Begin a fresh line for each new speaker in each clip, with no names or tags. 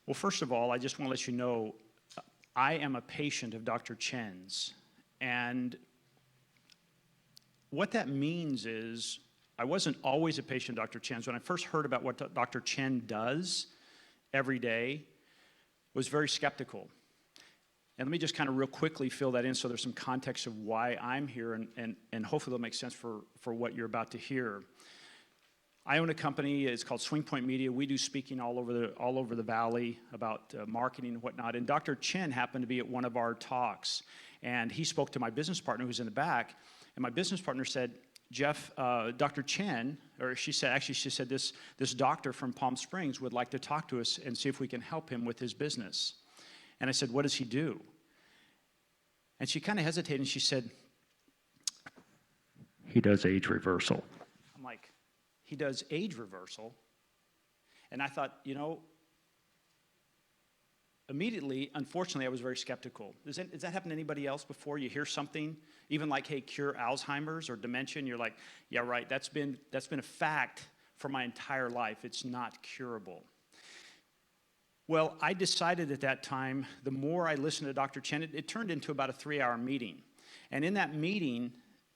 Well, first of all, I just want to let you know, I am a patient of Dr. Chen's. And what that means is, I wasn't always a patient of Dr. Chen's. When I first heard about what Dr. Chen does every day, was very skeptical. And let me just kind of real quickly fill that in so there's some context of why I'm here, and hopefully it'll make sense for what you're about to hear. I own a company, it's called Swing Point Media. We do speaking all over the valley about marketing and whatnot. And Dr. Chen happened to be at one of our talks. And he spoke to my business partner who's in the back. And my business partner said, Jeff, Dr. Chen, or she said this doctor from Palm Springs would like to talk to us and see if we can help him with his business. And I said, what does he do? And she kind of hesitated and she said, he does age reversal. I'm like, he does age reversal? And I thought, immediately, unfortunately, I was very skeptical. Does that happen to anybody else before? You hear something, even like, hey, cure Alzheimer's or dementia, and you're like, yeah, right, that's been a fact for my entire life. It's not curable. Well, I decided at that time, the more I listened to Dr. Chen, it turned into about a 3-hour meeting. And in that meeting,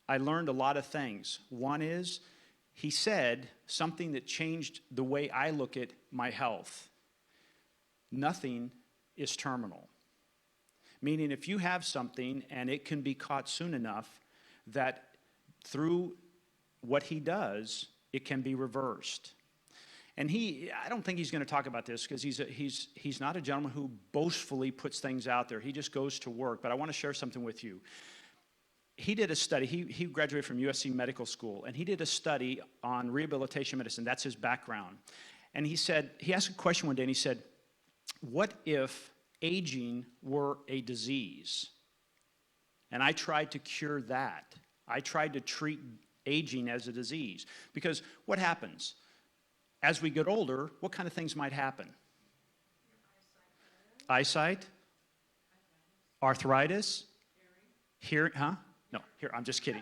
I learned a lot of things. One is, he said something that changed the way I look at my health. Nothing is terminal. Meaning if you have something and it can be caught soon enough that through what he does, it can be reversed. And I don't think he's going to talk about this because he's not a gentleman who boastfully puts things out there. He just goes to work. But I want to share something with you. He did a study. He graduated from USC Medical School, and he did a study on rehabilitation medicine. That's his background. And he asked a question one day, and he said, what if aging were a disease? And I tried to cure that. I tried to treat aging as a disease. Because what happens? As we get older, what kind of things might happen? Eyesight? Arthritis? Hearing? Huh? No, here, I'm just kidding.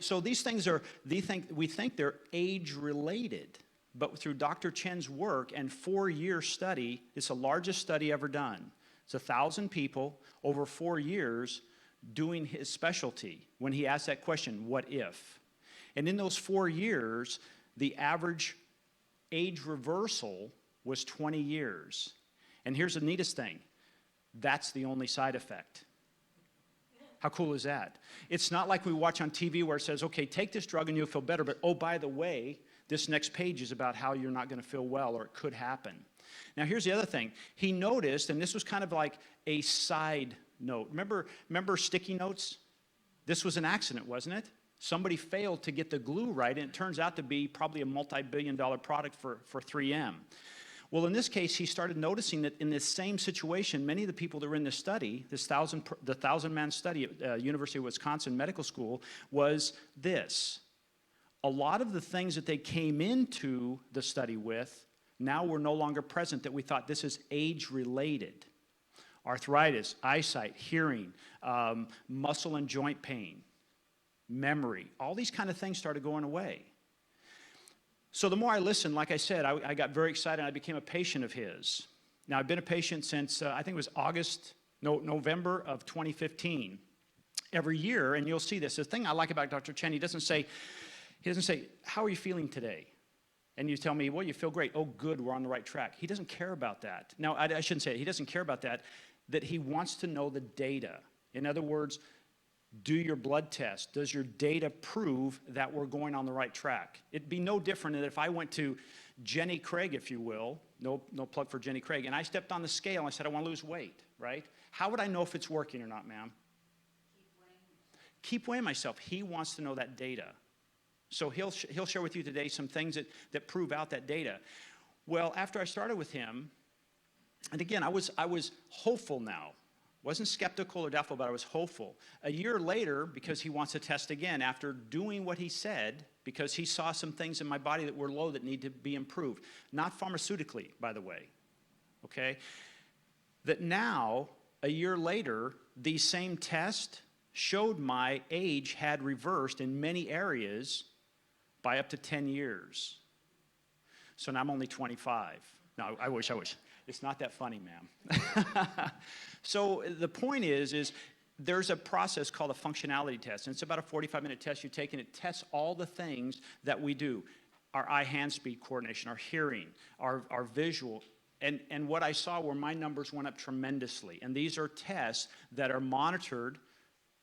So these things we think they're age-related. But through Dr. Chen's work and 4-year study, it's the largest study ever done. It's 1,000 people over 4 years doing his specialty when he asked that question, what if? And in those 4 years, the average age reversal was 20 years. And here's the neatest thing. That's the only side effect. How cool is that? It's not like we watch on TV where it says, okay, take this drug and you'll feel better, but oh, by the way, this next page is about how you're not going to feel well or it could happen. Now, here's the other thing. He noticed, and this was kind of like a side note. Remember sticky notes? This was an accident, wasn't it? Somebody failed to get the glue right, and it turns out to be probably a multi-billion-dollar product for 3M. Well, in this case, he started noticing that in this same situation, many of the people that were in this study, the 1,000-man study at University of Wisconsin Medical School, was this. A lot of the things that they came into the study with now were no longer present that we thought this is age-related. Arthritis, eyesight, hearing, muscle and joint pain, memory, all these kind of things started going away. So the more I listened, like I said, I got very excited and I became a patient of his. Now, I've been a patient since, I think it was November of 2015. Every year, and you'll see this, the thing I like about Dr. Chen, he doesn't say, how are you feeling today? And you tell me, well, you feel great. Oh, good, we're on the right track. He doesn't care about that. Now, I shouldn't say it. He doesn't care about that he wants to know the data. In other words, do your blood test. Does your data prove that we're going on the right track? It'd be no different than if I went to Jenny Craig, if you will, no plug for Jenny Craig, and I stepped on the scale and I said, I want to lose weight, right? How would I know if it's working or not, ma'am? Keep weighing myself. He wants to know that data. So he'll share with you today some things that prove out that data. Well, after I started with him, and again, I was hopeful now. Wasn't skeptical or doubtful, but I was hopeful. A year later, because he wants to test again, after doing what he said, because he saw some things in my body that were low that need to be improved. Not pharmaceutically, by the way, okay? That now, a year later, these same tests showed my age had reversed in many areas by up to 10 years. So now I'm only 25. No, I wish. It's not that funny, ma'am. So the point is there's a process called a functionality test, and it's about a 45-minute test you take, and it tests all the things that we do. Our eye-hand speed coordination, our hearing, our visual, and what I saw were my numbers went up tremendously. And these are tests that are monitored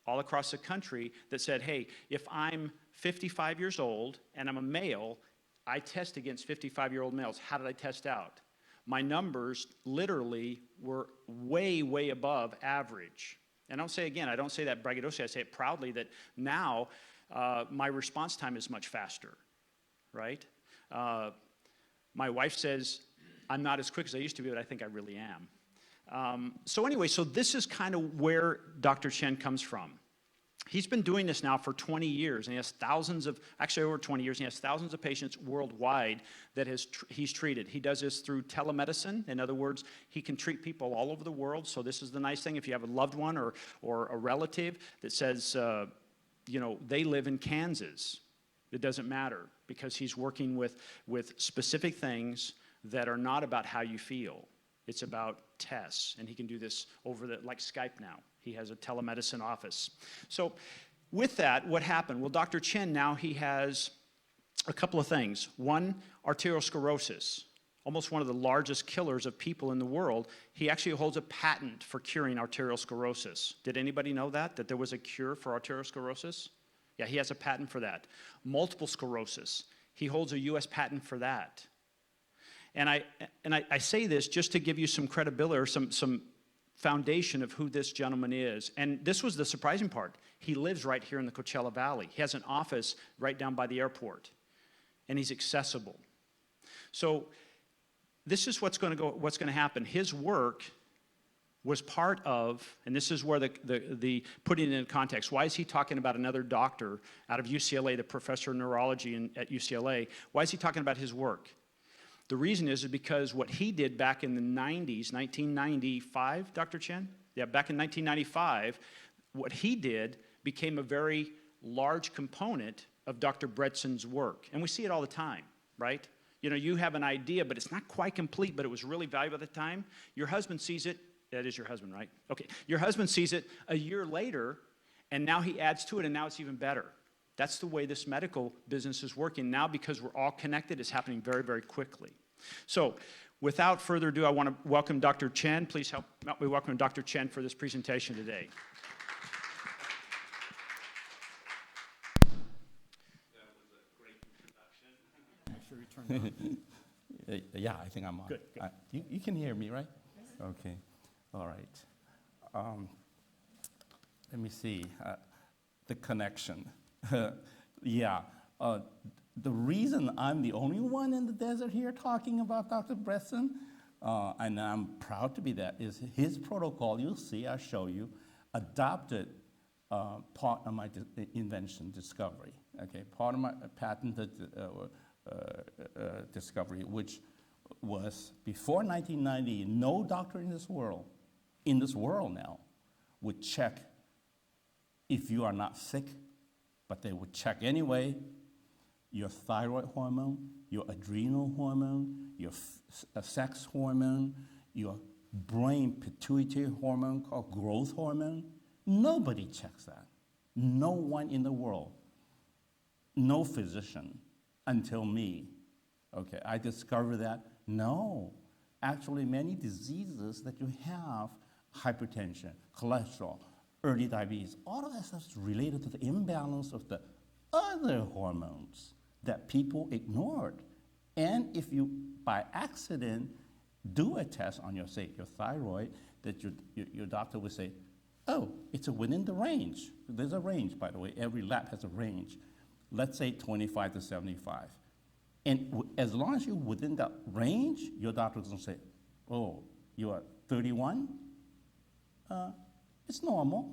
all across the country that said, hey, if I'm 55 years old and I'm a male, I test against 55-year-old males. How did I test out? My numbers literally were way, way above average. And I don't say that braggadociously, I say it proudly that now my response time is much faster, right? My wife says I'm not as quick as I used to be, but I think I really am. So anyway, so this is kind of where Dr. Chen comes from. He's been doing this now for 20 years, and he has actually over 20 years, and he has thousands of patients worldwide that he's treated. He does this through telemedicine. In other words, he can treat people all over the world. So this is the nice thing. If you have a loved one or a relative that says, they live in Kansas, it doesn't matter, because he's working with specific things that are not about how you feel. It's about tests, and he can do this like Skype now. He has a telemedicine office. So with that, what happened? Well, Dr. Chen now, he has a couple of things. One, arteriosclerosis, almost one of the largest killers of people in the world. He actually holds a patent for curing arteriosclerosis. Did anybody know that there was a cure for arteriosclerosis? Yeah, he has a patent for that. Multiple sclerosis, he holds a U.S. patent for that. And I say this just to give you some credibility or some foundation of who this gentleman is. And this was the surprising part. He lives right here in the Coachella Valley. He has an office right down by the airport, and he's accessible. So this is what's going to happen. His work was part of, and this is where the putting it in context. Why is he talking about another doctor out of UCLA, the professor of neurology at UCLA? Why is he talking about his work? The reason is because what he did back in the 90s, 1995, Dr. Chen? Yeah, back in 1995, what he did became a very large component of Dr. Bredson's work. And we see it all the time, right? You have an idea, but it's not quite complete, but it was really valuable at the time. Your husband sees it. That is your husband, right? Okay. Your husband sees it a year later, and now he adds to it, and now it's even better. That's the way this medical business is working now, because we're all connected. It's happening very, very quickly. So without further ado, I want to welcome Dr. Chen. Please help me welcome Dr. Chen for this presentation today.
That was a great introduction.
Make sure you turn it on.
Yeah, I think I'm on.
Good.
You can hear me, right? Yes. Okay. All right. Let me see. The connection. Yeah. The reason I'm the only one in the desert here talking about Dr. Bredson, and I'm proud to be that, is his protocol, you'll see, I'll show you, adopted part of my invention, discovery, okay? Part of my patented discovery, which was before 1990, no doctor in this world now, would check if you are not sick, but they would check anyway. Your thyroid hormone, your adrenal hormone, your sex hormone, your brain pituitary hormone called growth hormone. Nobody checks that. No one in the world. No physician until me. Okay, I discovered that, no. Actually, many diseases that you have, hypertension, cholesterol, early diabetes, all of that stuff is related to the imbalance of the other hormones that people ignored. And if you, by accident, do a test on your thyroid, that your doctor would say, oh, it's within the range. There's a range, by the way. Every lab has a range. Let's say 25 to 75. And as long as you're within that range, your doctor doesn't say, oh, you are 31? It's normal.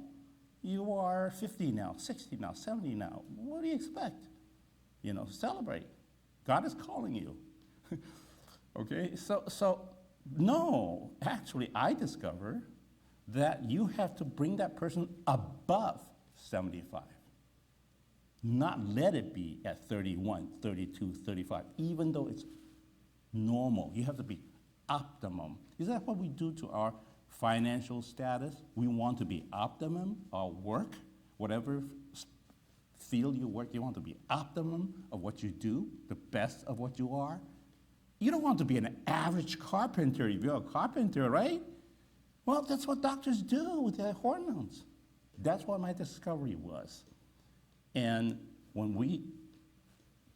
You are 50 now, 60 now, 70 now. What do you expect? Celebrate. God is calling you. Okay, so no, actually I discovered that you have to bring that person above 75. Not let it be at 31, 32, 35, even though it's normal. You have to be optimum. Is that what we do to our financial status? We want to be optimum, our work, whatever field you work, you want to be optimum of what you do, the best of what you are. You don't want to be an average carpenter if you're a carpenter, right? Well, that's what doctors do with their hormones. That's what my discovery was. And when we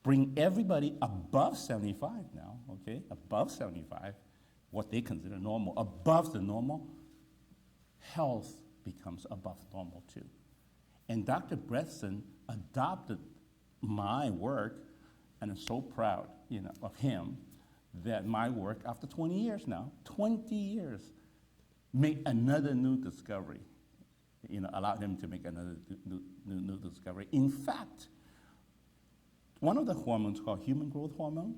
bring everybody above 75 now, okay, above 75, what they consider normal, above the normal, health becomes above normal too. And Dr. Bresson adopted my work, and I'm so proud, of him, that my work, after 20 years now, 20 years, made another new discovery, allowed him to make another new discovery. In fact, one of the hormones called human growth hormone,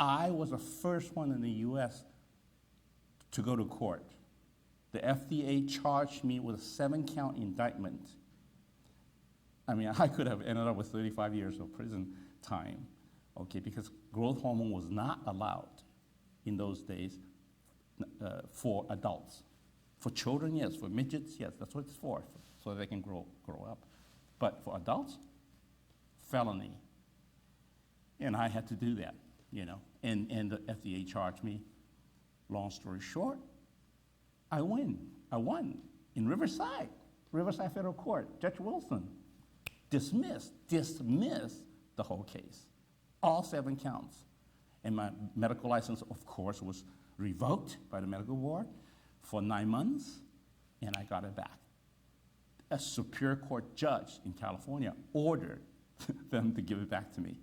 I was the first one in the US to go to court. The FDA charged me with a 7-count indictment. I mean, I could have ended up with 35 years of prison time, okay, because growth hormone was not allowed in those days for adults. For children, yes. For midgets, yes. That's what it's for, so they can grow up. But for adults, felony. And I had to do that, and the FDA charged me. Long story short, I won. I won in Riverside Federal Court. Judge Wilson dismissed the whole case, all 7 counts. And my medical license, of course, was revoked by the medical board for 9 months, and I got it back. A Superior Court judge in California ordered them to give it back to me.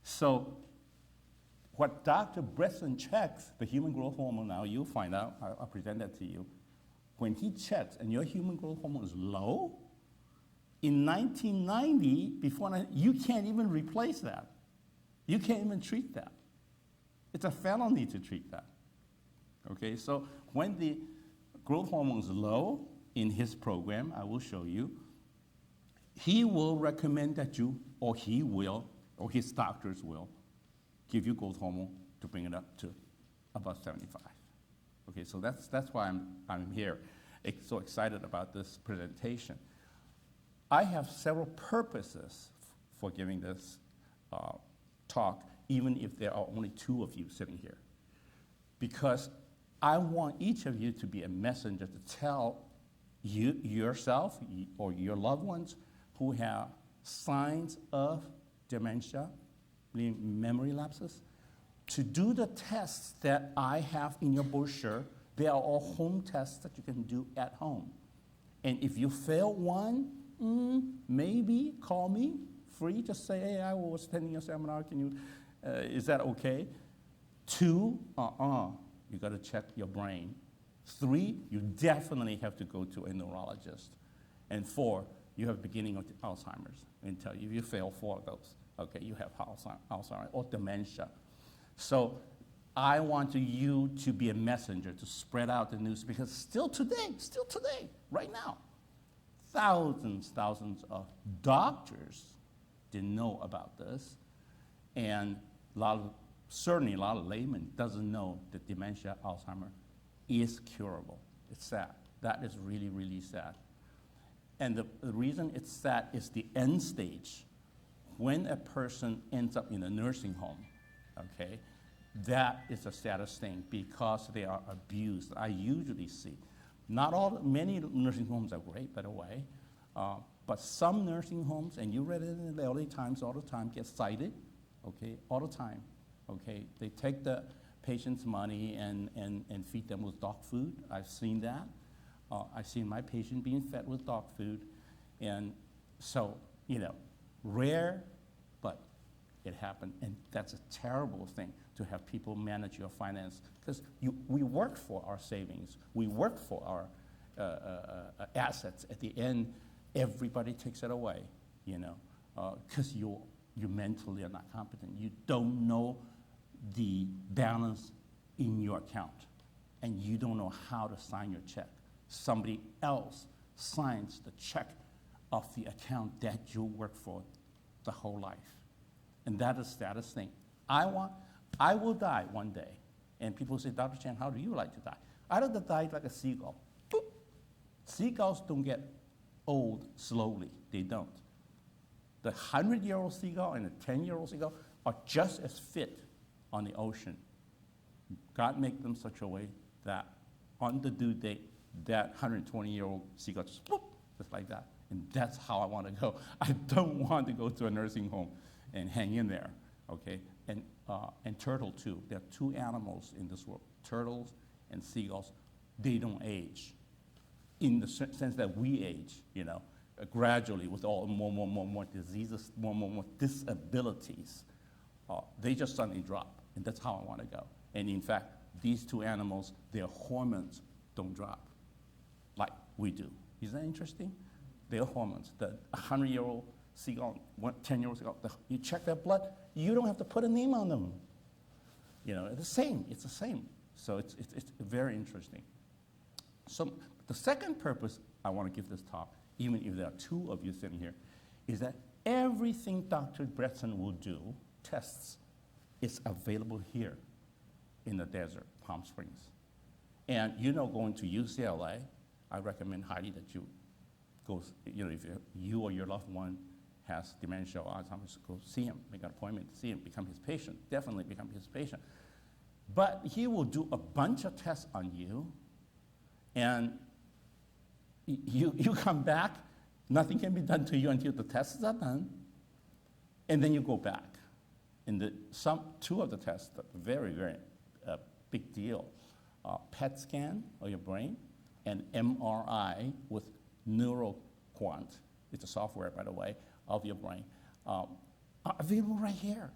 So what Dr. Bresson checks, the human growth hormone now, you'll find out, I'll present that to you. When he checks and your human growth hormone is low, in 1990, you can't even replace that. You can't even treat that. It's a felony to treat that. Okay, so when the growth hormone is low in his program, I will show you, he will recommend that you, or he will, or his doctors will, give you growth hormone to bring it up to about 75. Okay, so that's why I'm here, so excited about this presentation. I have several purposes for giving this talk, even if there are only 2 of you sitting here. Because I want each of you to be a messenger to tell yourself or your loved ones who have signs of dementia, memory lapses, to do the tests that I have in your brochure. They are all home tests that you can do at home. And if you fail one, maybe call me free. Just say, hey, I was attending your seminar. Can you, is that okay? 2, you got to check your brain. 3, you definitely have to go to a neurologist. And 4, you have beginning of Alzheimer's. And tell you, if you fail 4 of those, okay, you have Alzheimer's or dementia. So I want you to be a messenger to spread out the news, because still today, right now, thousands of doctors didn't know about this, and certainly a lot of laymen doesn't know that dementia, Alzheimer, is curable. It's sad. That is really, really sad. And the reason it's sad is the end stage. When a person ends up in a nursing home, okay, that is the saddest thing, because they are abused. I usually see, many nursing homes are great, by the way, but some nursing homes, and you read it in the LA Times all the time, get cited, okay, all the time, okay. They take the patient's money and feed them with dog food. I've seen that. I've seen my patient being fed with dog food. And so, rare, but it happened. And that's a terrible thing, to have people manage your finance, because we work for our savings. We work for our assets. At the end, everybody takes it away, because you mentally are not competent. You don't know the balance in your account, and you don't know how to sign your check. Somebody else signs the check of the account that you work for the whole life. And that is the saddest thing. I will die one day, And people say, Dr. Chan, how do you like to die? I like to die like a seagull. Boop. Seagulls don't get old slowly. They don't. The 100-year-old seagull and the 10-year-old seagull are just as fit on the ocean. God made them such a way that on the due date, that 120-year-old seagull just, whoop, just like that. And that's how I want to go. I don't want to go to a nursing home and hang in there, okay? And turtle too. There are two animals in this world, turtles and seagulls. They don't age in the sense that we age, gradually with all more diseases, more disabilities. They just suddenly drop, and that's how I want to go. And in fact, these two animals, their hormones don't drop like we do. Isn't that interesting? Their hormones, the 100-year-old seagull, 10-year-old seagull, you check their blood, you don't have to put a name on them. It's the same. So it's very interesting. So the second purpose I want to give this talk, even if there are two of you sitting here, is that everything Dr. Bretson will do, tests, is available here in the desert, Palm Springs. And going to UCLA, I recommend highly that you go, if you or your loved one has dementia or Alzheimer's, go see him, make an appointment to see him, become his patient, definitely become his patient. But he will do a bunch of tests on you, and you come back, nothing can be done to you until the tests are done, and then you go back. And two of the tests, very, very big deal. PET scan of your brain and MRI with NeuroQuant, it's a software, by the way, of your brain, are available right here,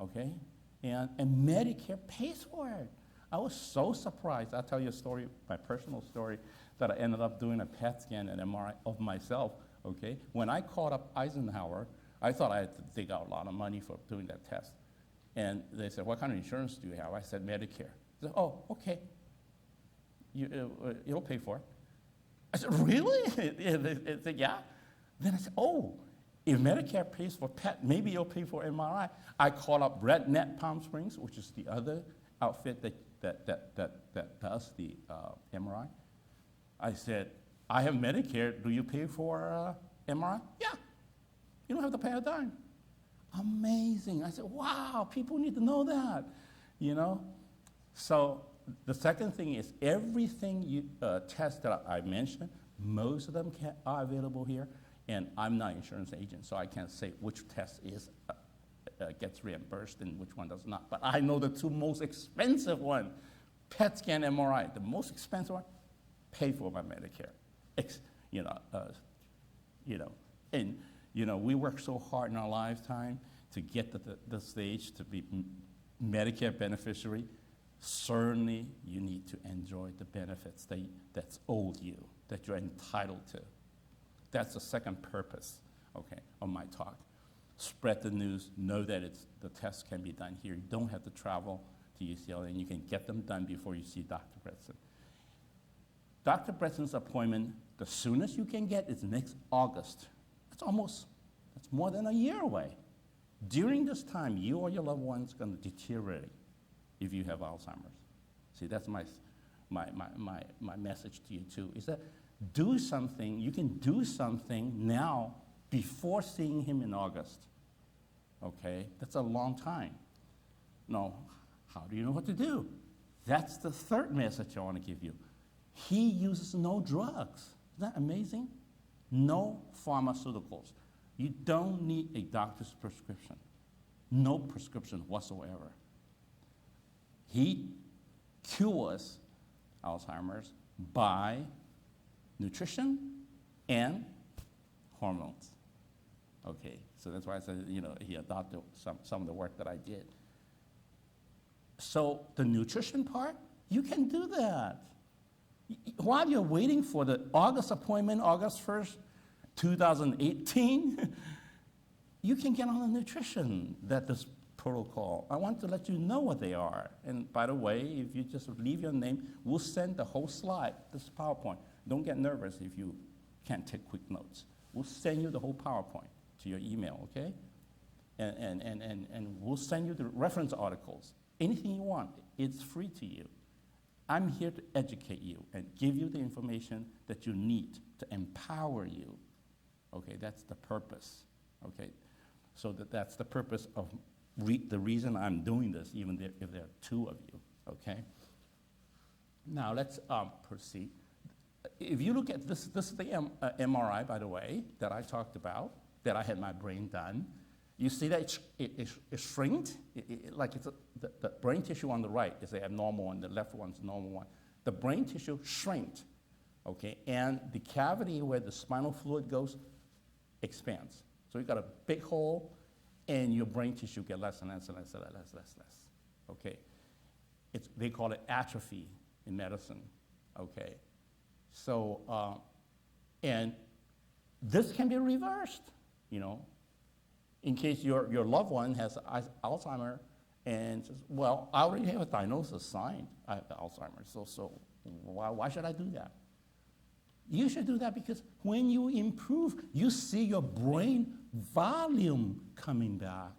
okay? And Medicare pays for it. I was so surprised. I'll tell you a story, my personal story, that I ended up doing a PET scan and MRI of myself, okay? When I called up Eisenhower, I thought I had to dig out a lot of money for doing that test. And they said, what kind of insurance do you have? I said, Medicare. They said, oh, okay. It'll pay for it. I said, really? They said, yeah. Then I said, oh, if Medicare pays for PET, maybe it'll pay for MRI. I called up RedNet Palm Springs, which is the other outfit that does the MRI. I said, I have Medicare. Do you pay for MRI? Yeah. You don't have to pay a dime. Amazing. I said, wow, people need to know that, So the second thing is everything tests that I mentioned, most of them are available here, and I'm not an insurance agent, so I can't say which test gets reimbursed and which one does not. But I know the two most expensive ones, PET scan, MRI, the most expensive one, paid for by Medicare. And we work so hard in our lifetime to get to the stage to be Medicare beneficiary. Certainly, you need to enjoy the benefits that's owed you, that you're entitled to. That's the second purpose, okay, of my talk. Spread the news, know that the tests can be done here. You don't have to travel to UCLA, and you can get them done before you see Dr. Bretson. Dr. Bretson's appointment, the soonest you can get is next August. That's more than a year away. During this time, you or your loved one's going to deteriorate if you have Alzheimer's. See, that's my message to you too, is that do something, you can do something now before seeing him in August, okay? That's a long time. Now, how do you know what to do? That's the third message I want to give you. He uses no drugs. Isn't that amazing? No pharmaceuticals. You don't need a doctor's prescription. No prescription whatsoever. He cures Alzheimer's by nutrition and hormones. Okay, so that's why I said, he adopted some of the work that I did. So the nutrition part, you can do that. While you're waiting for the August appointment, August 1st, 2018, you can get on the nutrition that this protocol. I want to let you know what they are. And by the way, if you just leave your name, we'll send the whole slide, this PowerPoint. Don't get nervous if you can't take quick notes. We'll send you the whole PowerPoint to your email, okay? And we'll send you the reference articles anything you want. It's free to you. I'm here to educate you and give you the information that you need to empower you. Okay, that's the purpose. Okay, so that's the purpose of the reason I'm doing this, even if there are two of you. Okay. Now let's proceed. If you look at this is the MRI, by the way, that I talked about, that I had my brain done. You see that it shrinked, like it's the brain tissue on the right is the abnormal one, the left one's the normal one. The brain tissue shrinked, okay, and the cavity where the spinal fluid goes expands. So you got a big hole, and your brain tissue get less and less and less and less, okay. They call it atrophy in medicine, okay. So, and this can be reversed, you know. In case your loved one has Alzheimer and says, well, I already have a diagnosis signed, I have Alzheimer's, so why should I do that? You should do that because when you improve, you see your brain volume coming back.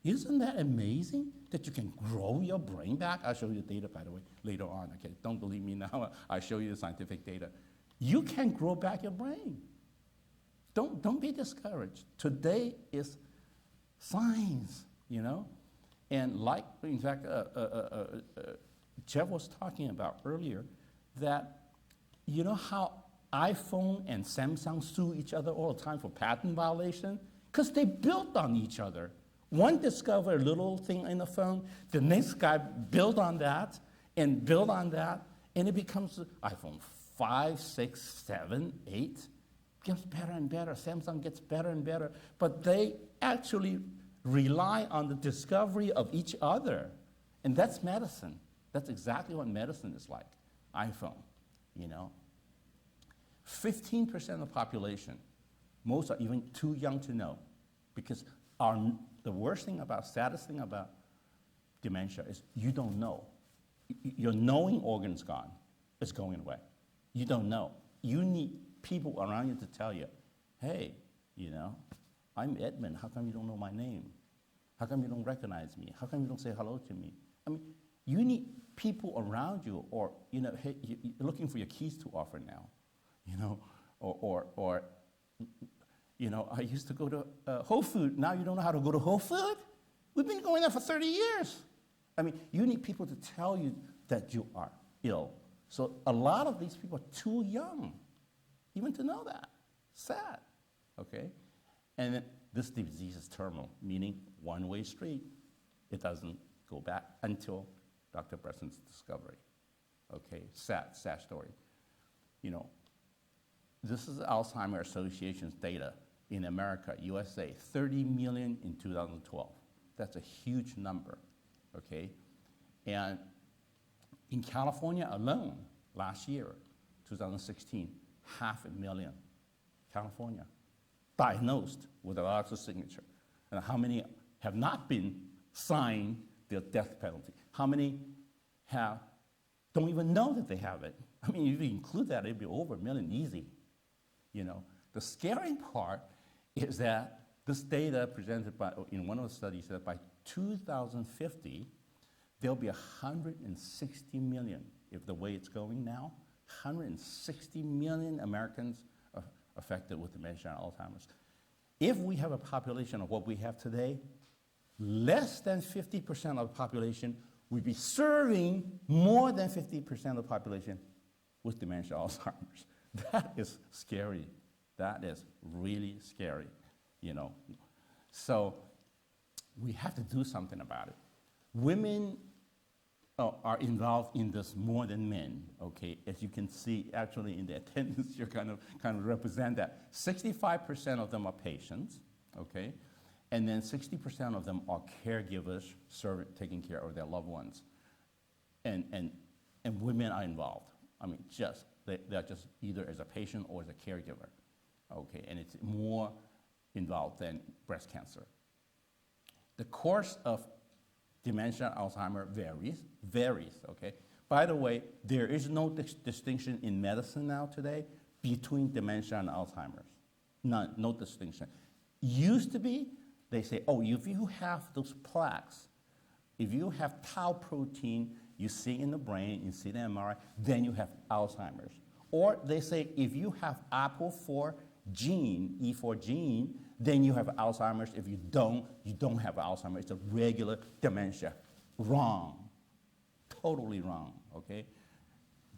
Isn't that amazing that you can grow your brain back? I'll show you the data, by the way, later on, okay? Don't believe me now, I'll show you the scientific data. You can grow back your brain. Don't be discouraged. Today is science, you know? And like, in fact, Jeff was talking about earlier, that you know how iPhone and Samsung sue each other all the time for patent violation? Because they built on each other. One discovered a little thing in the phone, the next guy built on that, and it becomes iPhone 5, 6, 7, 8. Gets better and better. Samsung gets better and better. But they actually rely on the discovery of each other. And that's medicine. That's exactly what medicine is like. iPhone, you know. 15% of the population, most are even too young to know. Because the worst thing about, saddest thing about dementia is you don't know. Your knowing organ's gone. It's going away. You don't know. You need people around you to tell you, hey, you know, I'm Edmund, how come you don't know my name? How come you don't recognize me? How come you don't say hello to me? I mean, you need people around you, or, you know, hey, you're looking for your keys to offer now, you know, or you know, I used to go to Whole Food, now you don't know how to go to Whole Food? We've been going there for 30 years. I mean, you need people to tell you that you are ill. So a lot of these people are too young even to know that. Sad, okay? And then this disease is terminal, meaning one-way street. It doesn't go back until Dr. Bresson's discovery. Okay, sad story. You know, this is Alzheimer's Association's data in America, USA, 30 million in 2012. That's a huge number, okay? And in California alone, last year, 2016, 500,000 California diagnosed with a larger signature. And how many have not been signed the death penalty? How many don't even know that they have it? I mean, if you include that, it'd be over 1 million easy. You know, the scary part is that this data presented in one of the studies that by 2050, there'll be 160 million, if the way it's going now, 160 million Americans are affected with dementia and Alzheimer's. If we have a population of what we have today, less than 50% of the population would be serving more than 50% of the population with dementia and Alzheimer's. That is scary. That is really scary, you know. So we have to do something about it. Women are involved in this more than men, okay? As you can see, actually in the attendance, you kind of represent that. 65% of them are patients, okay? And then 60% of them are caregivers taking care of their loved ones. And women are involved. I mean, they're just either as a patient or as a caregiver, okay? And it's more involved than breast cancer. The course of dementia and Alzheimer varies, okay? By the way, there is no distinction in medicine now today between dementia and Alzheimer's. None, no distinction. Used to be, they say, oh, if you have those plaques If you have tau protein, you see in the brain, you see the MRI, then you have Alzheimer's. Or they say if you have APOE4 gene, E4 gene, then you have Alzheimer's. If you don't have Alzheimer's. It's a regular dementia. Wrong. Totally wrong, okay?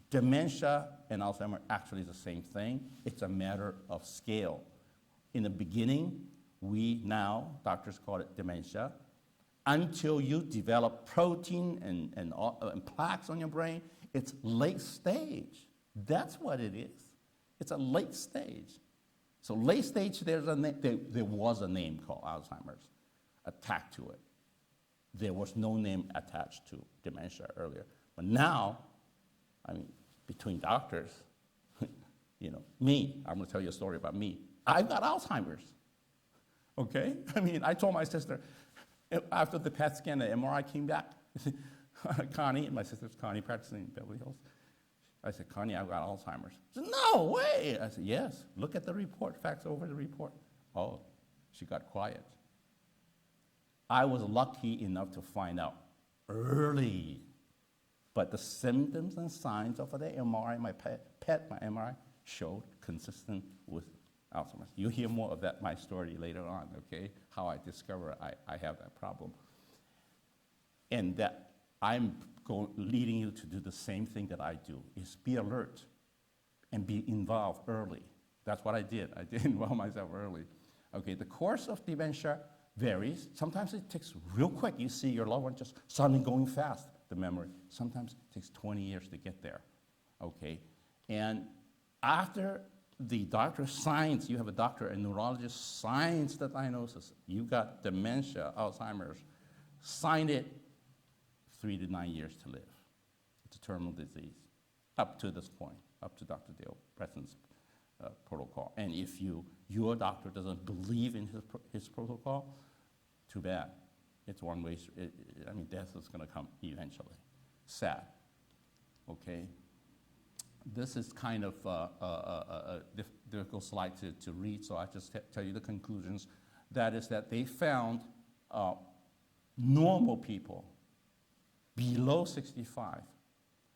Dementia and Alzheimer actually is the same thing. It's a matter of scale. In the beginning, doctors call it dementia. Until you develop protein and plaques on your brain, it's late stage. That's what it is. It's a late stage. So late stage, there was a name called Alzheimer's attached to it. There was no name attached to dementia earlier. But now, I mean, between doctors, me, I'm going to tell you a story about me. I've got Alzheimer's, okay? I mean, I told my sister, after the PET scan, the MRI came back, Connie, and my sister's Connie, practicing in Beverly Hills. I said, Connie, I've got Alzheimer's. She said, no way. I said, yes, look at the report, fax over the report. Oh, she got quiet. I was lucky enough to find out early. But the symptoms and signs of the MRI, my PET, my MRI, showed consistent with Alzheimer's. You'll hear more of my story later on, okay? How I discover I have that problem. And that I'm leading you to do the same thing that I do, is be alert and be involved early. That's what I did. I did involve myself early. Okay, the course of dementia varies. Sometimes it takes real quick. You see your loved one just suddenly going fast, the memory. Sometimes it takes 20 years to get there, okay? And after the doctor signs, you have a doctor, a neurologist signs the diagnosis, you got dementia, Alzheimer's, sign it, 3 to 9 years to live. It's a terminal disease, up to this point, up to Dr. Dale Preston's protocol. And if your doctor doesn't believe in his protocol, too bad. It's one way, I mean, death is gonna come eventually. Sad, okay? This is kind of a difficult slide to read, so I just tell you the conclusions. That is that they found normal people below 65,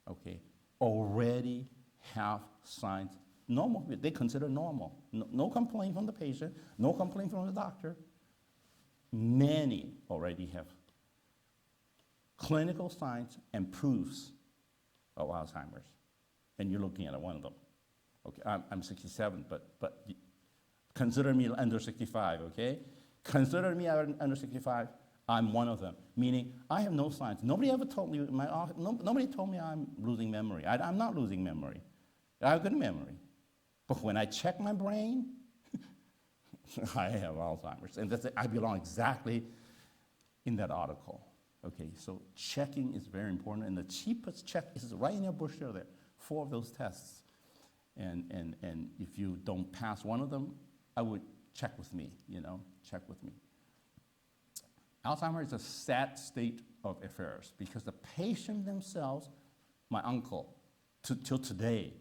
okay, already have signs. Normal, they consider normal. No complaint from the patient, no complaint from the doctor. Many already have clinical signs and proofs of Alzheimer's. And you're looking at one of them. Okay, I'm 67, but consider me under 65, okay? Consider me under 65, I'm one of them, meaning I have no signs. Nobody ever told me, nobody told me I'm losing memory. I'm not losing memory. I have good memory. But when I check my brain, I have Alzheimer's. And I belong exactly in that article. Okay, so checking is very important, and the cheapest check is right in your brochure there. 4 of those tests. And if you don't pass one of them, I would check with me, check with me. Alzheimer's is a sad state of affairs because the patient themselves, my uncle, till today,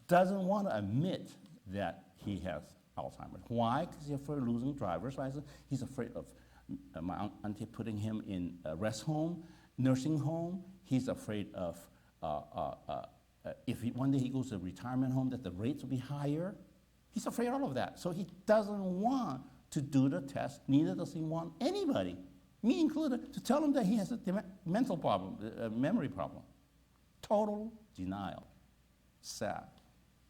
doesn't want to admit that he has Alzheimer's. Why? Because he's afraid of losing driver's license. He's afraid of my auntie putting him in a rest home, nursing home. He's afraid of if one day he goes to a retirement home, that the rates will be higher. He's afraid of all of that. So he doesn't want to do the test, neither does he want anybody, me included, to tell him that he has a mental problem, a memory problem. Total denial. Sad.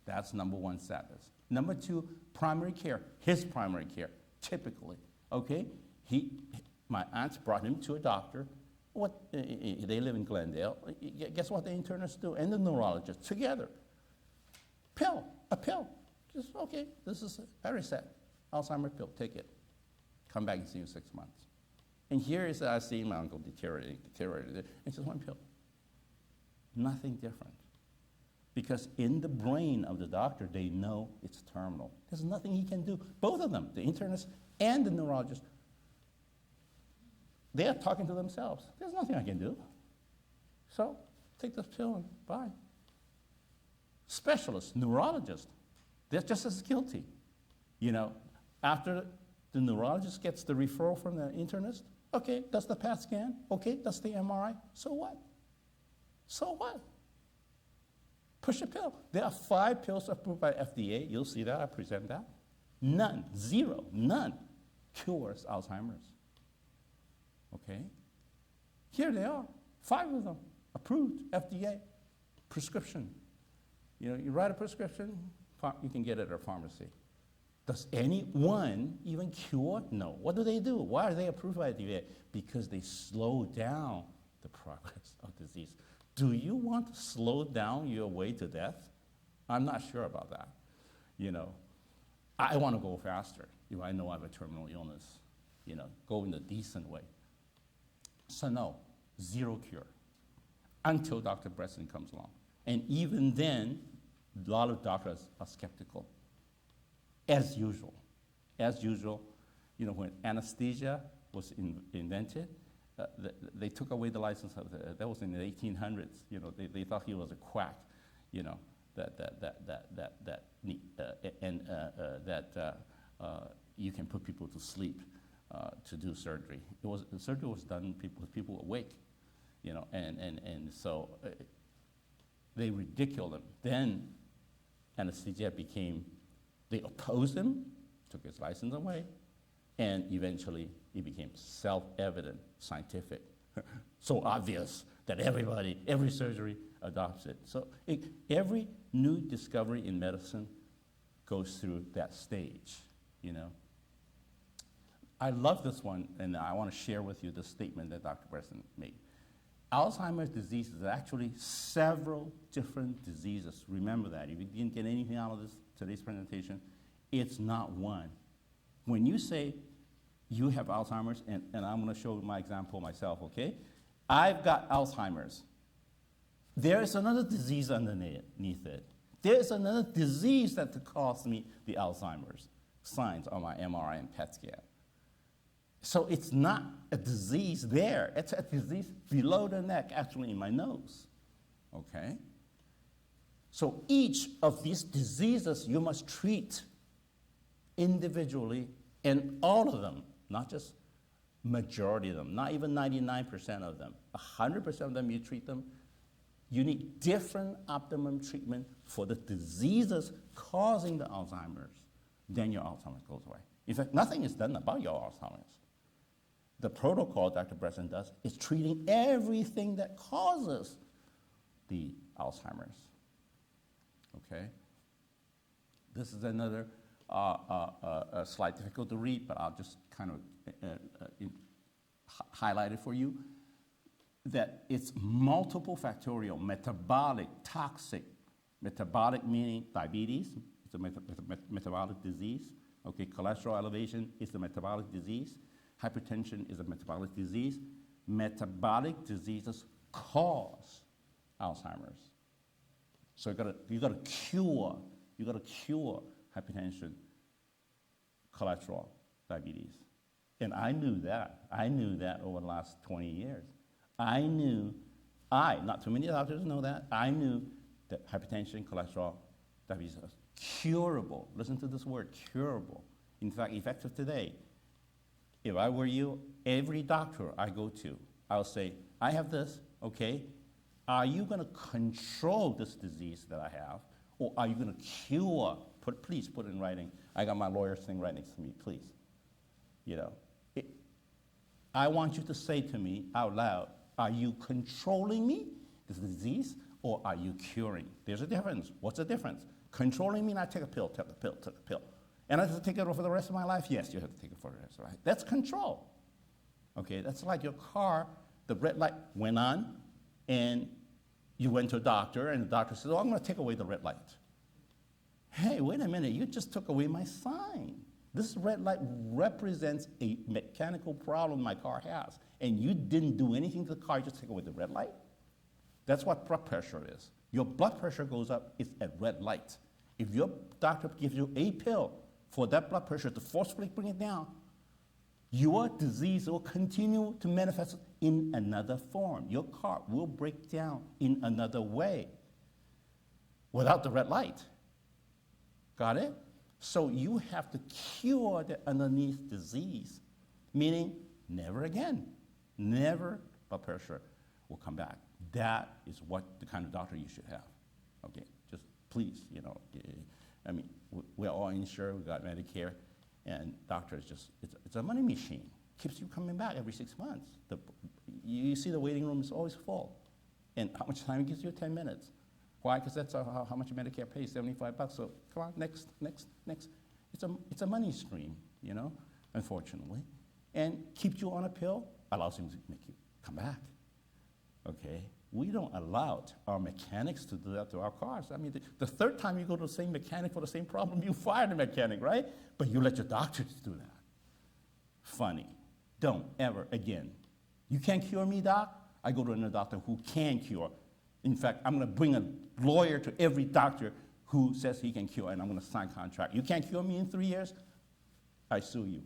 That's number 1 sadness. Number 2, primary care, his primary care, typically, okay? My aunt brought him to a doctor. They live in Glendale. Guess what the internists do? And the neurologist together. A pill. Just, okay, this is very sad. Alzheimer's pill, take it. Come back and see you in 6 months. And here is I see my uncle deteriorating. It's just 1 pill. Nothing different. Because in the brain of the doctor, they know it's terminal. There's nothing he can do. Both of them, the internist and the neurologist, they are talking to themselves. There's nothing I can do. So take this pill and bye. Specialists, neurologists, they're just as guilty. After the neurologist gets the referral from the internist, Okay, that's the PET scan. Okay, that's the MRI. So what? So what? Push a pill. There are 5 pills approved by FDA. You'll see that. I present that. None, zero, none cures Alzheimer's. Okay? Here they are, 5 of them, approved, FDA, prescription. You know, you write a prescription, you can get it at a pharmacy. Does anyone even cure? No. What do? Why are they approved by FDA? Because they slow down the progress of disease. Do you want to slow down your way to death? I'm not sure about that. You know, I want to go faster if I know I have a terminal illness. You know, go in a decent way. So no, zero cure until Dr. Bresson comes along. And even then, a lot of doctors are skeptical. As usual, you know, when anesthesia was invented, they took away the license of that was in the 1800s. You know, they thought he was a quack, you know, you can put people to sleep to do surgery. Surgery was done with people awake, you know, and so they ridiculed him. Then anesthesia became, they opposed him, took his license away, and eventually it became self-evident, scientific, so obvious that every surgery adopts it. So every new discovery in medicine goes through that stage, you know. I love this one, and I want to share with you the statement that Dr. Bresson made. Alzheimer's disease is actually several different diseases. Remember that. If you didn't get anything out of today's presentation, it's not one. When you say you have Alzheimer's, and I'm going to show my example myself, okay? I've got Alzheimer's. There is another disease underneath it. There is another disease that caused me the Alzheimer's signs on my MRI and PET scan. So it's not a disease there. It's a disease below the neck, actually in my nose, okay? So each of these diseases you must treat individually, and all of them, not just majority of them, not even 99% of them, 100% of them you treat them. You need different optimum treatment for the diseases causing the Alzheimer's. Then your Alzheimer's goes away. In fact, nothing is done about your Alzheimer's. The protocol Dr. Bresson does is treating everything that causes the Alzheimer's. Okay? This is another slide, difficult to read, but I'll just kind of highlight it for you. That it's multiple factorial, metabolic, toxic. Metabolic meaning diabetes, it's a metabolic disease. Okay, cholesterol elevation is a metabolic disease. Hypertension is a metabolic disease. Metabolic diseases cause Alzheimer's. So you gotta cure hypertension, cholesterol, diabetes. And I knew that over the last 20 years. Not too many doctors know that, I knew that hypertension, cholesterol, diabetes are curable. Listen to this word, curable. In fact, effective today. If I were you, every doctor I go to, I'll say, I have this, okay? Are you gonna control this disease that I have, or are you gonna cure? Please put it in writing. I got my lawyer's thing right next to me, please. You know, I want you to say to me out loud, are you controlling me, this disease, or are you curing? There's a difference. What's the difference? Controlling me, I take a pill, take a pill, take a pill. And I have to take it for the rest of my life? Yes, you have to take it for the rest of your life. That's control. Okay, that's like your car, the red light went on, and you went to a doctor, and the doctor says, oh, I'm gonna take away the red light. Hey, wait a minute, you just took away my sign. This red light represents a mechanical problem my car has, and you didn't do anything to the car, you just take away the red light? That's what blood pressure is. Your blood pressure goes up, it's at red light. If your doctor gives you a pill for that blood pressure to forcefully bring it down, your disease will continue to manifest in another form. Your car will break down in another way without the red light. Got it? So you have to cure the underneath disease, meaning never again. Never blood pressure will come back. That is what the kind of doctor you should have. Okay, just please, you know, I mean, we're all insured, we got Medicare, and doctors just, it's a money machine. Keeps you coming back every 6 months. You see the waiting room is always full. And how much time it gives you? 10 minutes. Why? Because that's how much Medicare pays, $75. So come on, next. It's a money stream, you know, unfortunately. And keeps you on a pill, allows him to make you come back. Okay? We don't allow our mechanics to do that to our cars. I mean, the third time you go to the same mechanic for the same problem, you fire the mechanic, right? But you let your doctors do that. Funny. Don't ever again. You can't cure me, doc? I go to another doctor who can cure. In fact, I'm going to bring a lawyer to every doctor who says he can cure, and I'm going to sign a contract. You can't cure me in 3 years? I sue you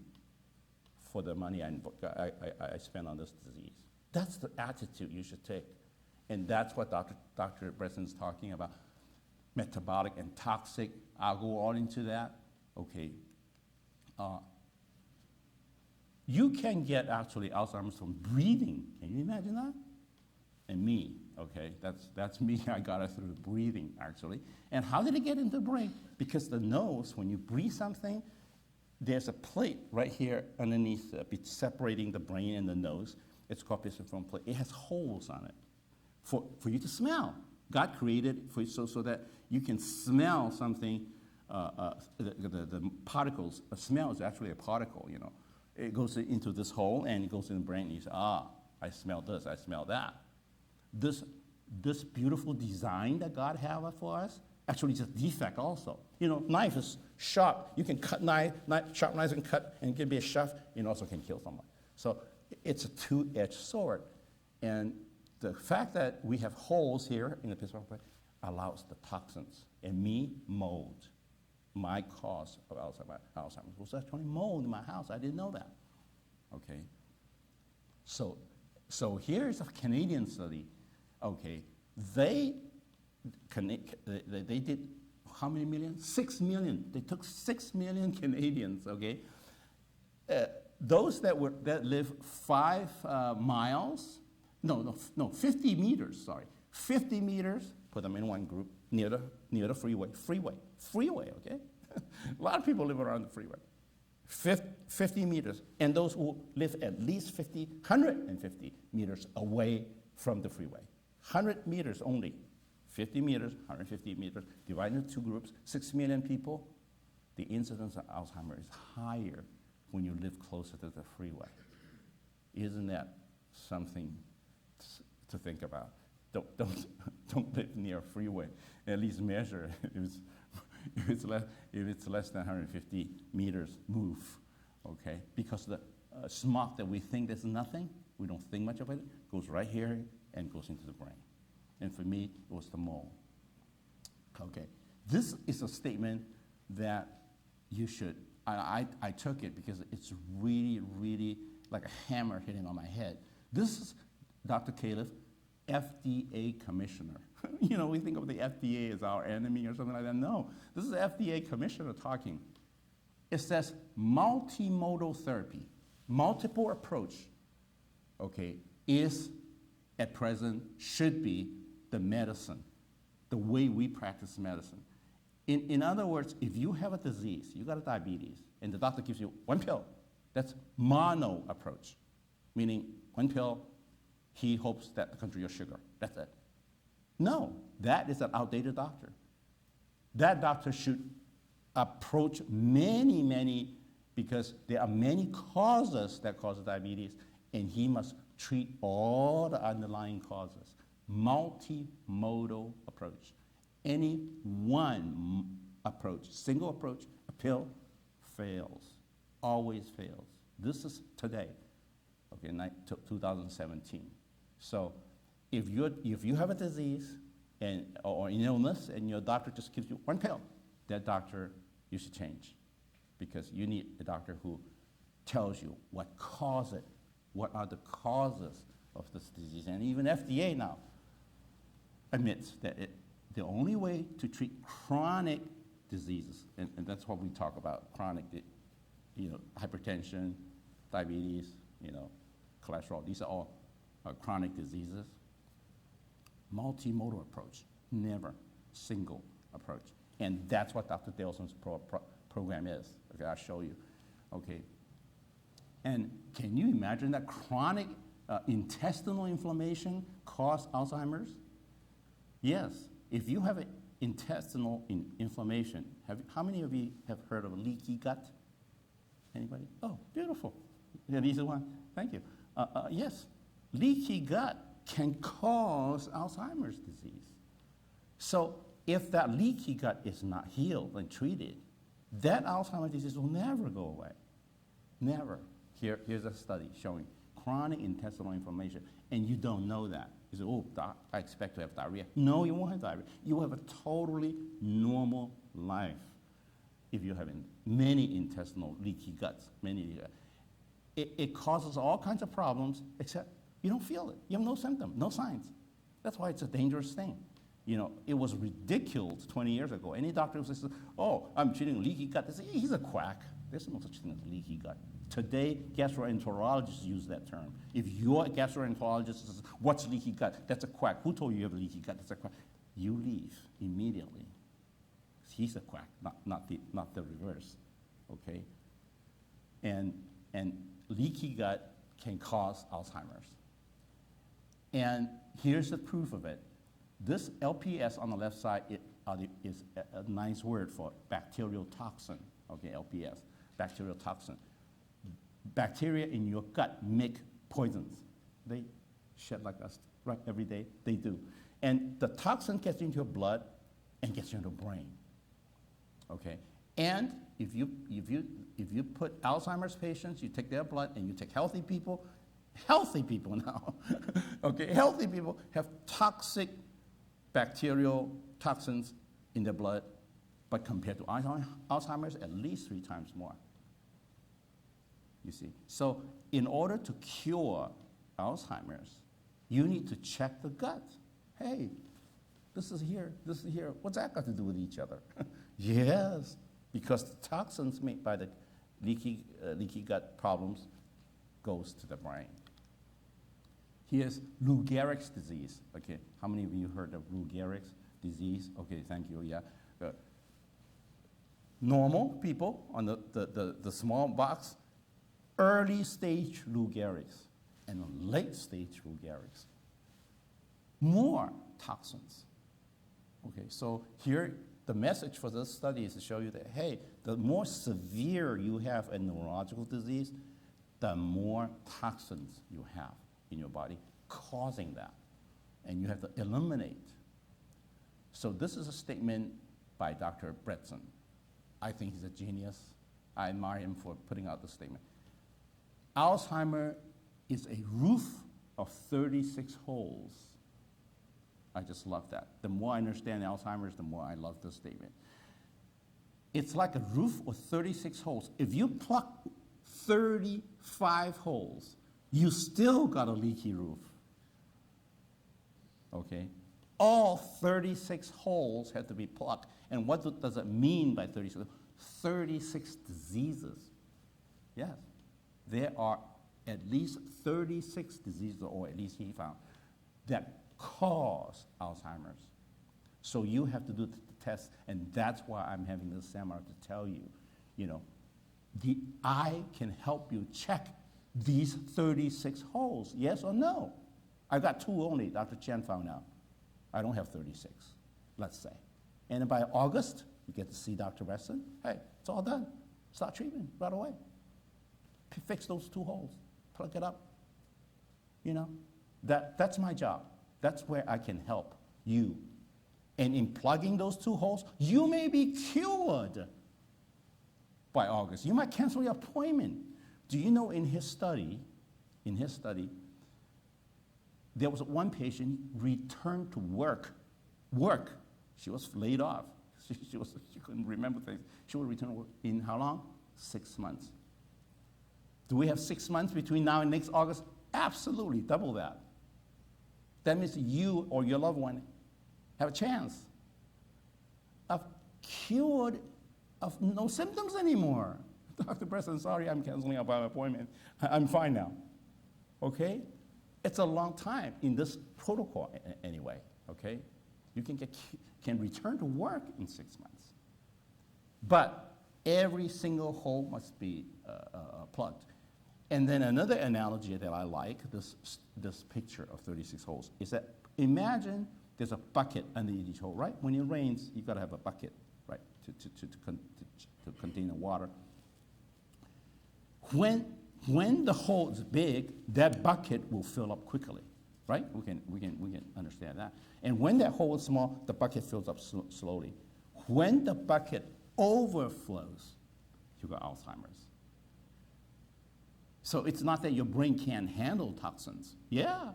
for the money I spent on this disease. That's the attitude you should take. And that's what Dr. Bresson's talking about. Metabolic and toxic, I'll go all into that. Okay. You can get actually Alzheimer's from breathing. Can you imagine that? And me, okay, that's me. I got it through breathing, actually. And how did it get into the brain? Because the nose, when you breathe something, there's a plate right here underneath, separating the brain and the nose. It's called pisiform plate. It has holes on it for you to smell. God created it so that you can smell something. The particles, a smell is actually a particle, you know. It goes into this hole and it goes in the brain and you say, I smell this, I smell that. This beautiful design that God has for us actually is a defect also. You know, knife is sharp. You can cut sharp knives and cut, and it can be a chef, and also can kill someone. So it's a two-edged sword. And the fact that we have holes here in the pisiform plate allows the toxins. And mold. My cause of Alzheimer's was actually mold in my house. I didn't know that. Okay. So here's a Canadian study. Okay, they did how many million? 6 million. They took 6 million Canadians. Okay, those that live 5 miles, 50 meters. Sorry, 50 meters. Put them in one group near the freeway. Okay, a lot of people live around the freeway. 50 meters, and those who live at least 150 meters away from the freeway. 100 meters only, 50 meters, 150 meters, divided into 2 groups, 6 million people. The incidence of Alzheimer's is higher when you live closer to the freeway. Isn't that something to think about? Don't live near a freeway. At least measure if it's less than 150 meters, move, okay? Because the smog that we think there's nothing, we don't think much about it, goes right here and goes into the brain. And for me, it was the mold. Okay, this is a statement that you should, I took it because it's really, really like a hammer hitting on my head. This is Dr. Califf, FDA commissioner. You know, we think of the FDA as our enemy or something like that. No, this is the FDA commissioner talking. It says multimodal therapy, multiple approach, okay, is at present, should be the medicine, the way we practice medicine. In other words, if you have a disease, you got a diabetes, and the doctor gives you 1 pill, that's mono approach, meaning 1 pill, he hopes that control your sugar. That's it. No, that is an outdated doctor. That doctor should approach many, because there are many causes that cause diabetes, and he must treat all the underlying causes. Multimodal approach. Any one approach, single approach, a pill, fails, always fails. This is today, okay, 2017. So if you have a disease or an illness and your doctor just gives you 1 pill, that doctor you should change, because you need a doctor who tells you what caused it, what are the causes of this disease. And even FDA now admits that the only way to treat chronic diseases, and that's what we talk about, chronic, hypertension, diabetes, cholesterol. These are all chronic diseases. Multimodal approach, never single approach. And that's what Dr. Delson's program is. Okay, I'll show you. Okay. And can you imagine that chronic intestinal inflammation cause Alzheimer's? Yes. If you have intestinal inflammation, how many of you have heard of leaky gut? Anybody? Oh, beautiful. An easy one. Thank you. Yes, leaky gut can cause Alzheimer's disease. So if that leaky gut is not healed and treated, that Alzheimer's disease will never go away. Never. Here's a study showing chronic intestinal inflammation, and you don't know that. You say, oh, doc, I expect to have diarrhea. No, you won't have diarrhea. You will have a totally normal life if you're having many intestinal leaky guts, It causes all kinds of problems, except you don't feel it. You have no symptom, no signs. That's why it's a dangerous thing. It was ridiculed 20 years ago. Any doctor who says, oh, I'm treating leaky gut, they say, he's a quack. There's no such thing as leaky gut. Today, gastroenterologists use that term. If your gastroenterologist says, what's leaky gut? That's a quack. Who told you have a leaky gut? That's a quack. You leave immediately. He's a quack, not the reverse, okay? And leaky gut can cause Alzheimer's. And here's the proof of it. This LPS on the left side is a nice word for bacterial toxin, okay, LPS, bacterial toxin. Bacteria in your gut make poisons. They shed like us, right, every day, they do. And the toxin gets into your blood and gets into your brain, okay? And if you put Alzheimer's patients, you take their blood and you take healthy people now, okay, healthy people have toxic bacterial toxins in their blood, but compared to Alzheimer's, at least 3 times more. You see, so in order to cure Alzheimer's, you need to check the gut. Hey, this is here. What's that got to do with each other? Yes, because the toxins made by the leaky gut problems goes to the brain. Here's Lou Gehrig's disease. Okay, how many of you heard of Lou Gehrig's disease? Okay, thank you. Yeah, normal people on the small box. Early stage Lou Gehrig's and late stage Lou Gehrig's. More toxins. Okay, so here the message for this study is to show you that, hey, the more severe you have a neurological disease, the more toxins you have in your body causing that. And you have to eliminate. So this is a statement by Dr. Bretson. I think he's a genius. I admire him for putting out this statement. Alzheimer is a roof of 36 holes. I just love that. The more I understand Alzheimer's, the more I love this statement. It's like a roof with 36 holes. If you pluck 35 holes, you still got a leaky roof. Okay? All 36 holes have to be plugged. And what does it mean by 36? 36 diseases. Yes. There are at least 36 diseases, or at least he found, that cause Alzheimer's. So you have to do the test, and that's why I'm having this seminar to tell you, I can help you check these 36 holes, yes or no. I got 2 only, Dr. Chen found out. I don't have 36, let's say. And by August, you get to see Dr. Weston. Hey, it's all done. Start treatment right away. Fix those 2 holes, plug it up. That's my job. That's where I can help you. And in plugging those 2 holes, you may be cured by August. You might cancel your appointment. Do you know in his study, there was one patient returned to work. She was laid off. She couldn't remember things. She would return to work in how long? 6 months. Do we have 6 months between now and next August? Absolutely, double that. That means you or your loved one have a chance of cured of no symptoms anymore. Dr. Preston, sorry, I'm canceling my appointment. I'm fine now. okay? It's a long time in this protocol anyway, okay? You can return to work in 6 months. But every single hole must be plugged. And then another analogy that I like, this picture of 36 holes, is that imagine there's a bucket under each hole, right? When it rains, you've got to have a bucket, right, to contain the water. When the hole is big, that bucket will fill up quickly, right? We can understand that. And when that hole is small, the bucket fills up slowly. When the bucket overflows, you got Alzheimer's. So it's not that your brain can't handle toxins. Yeah,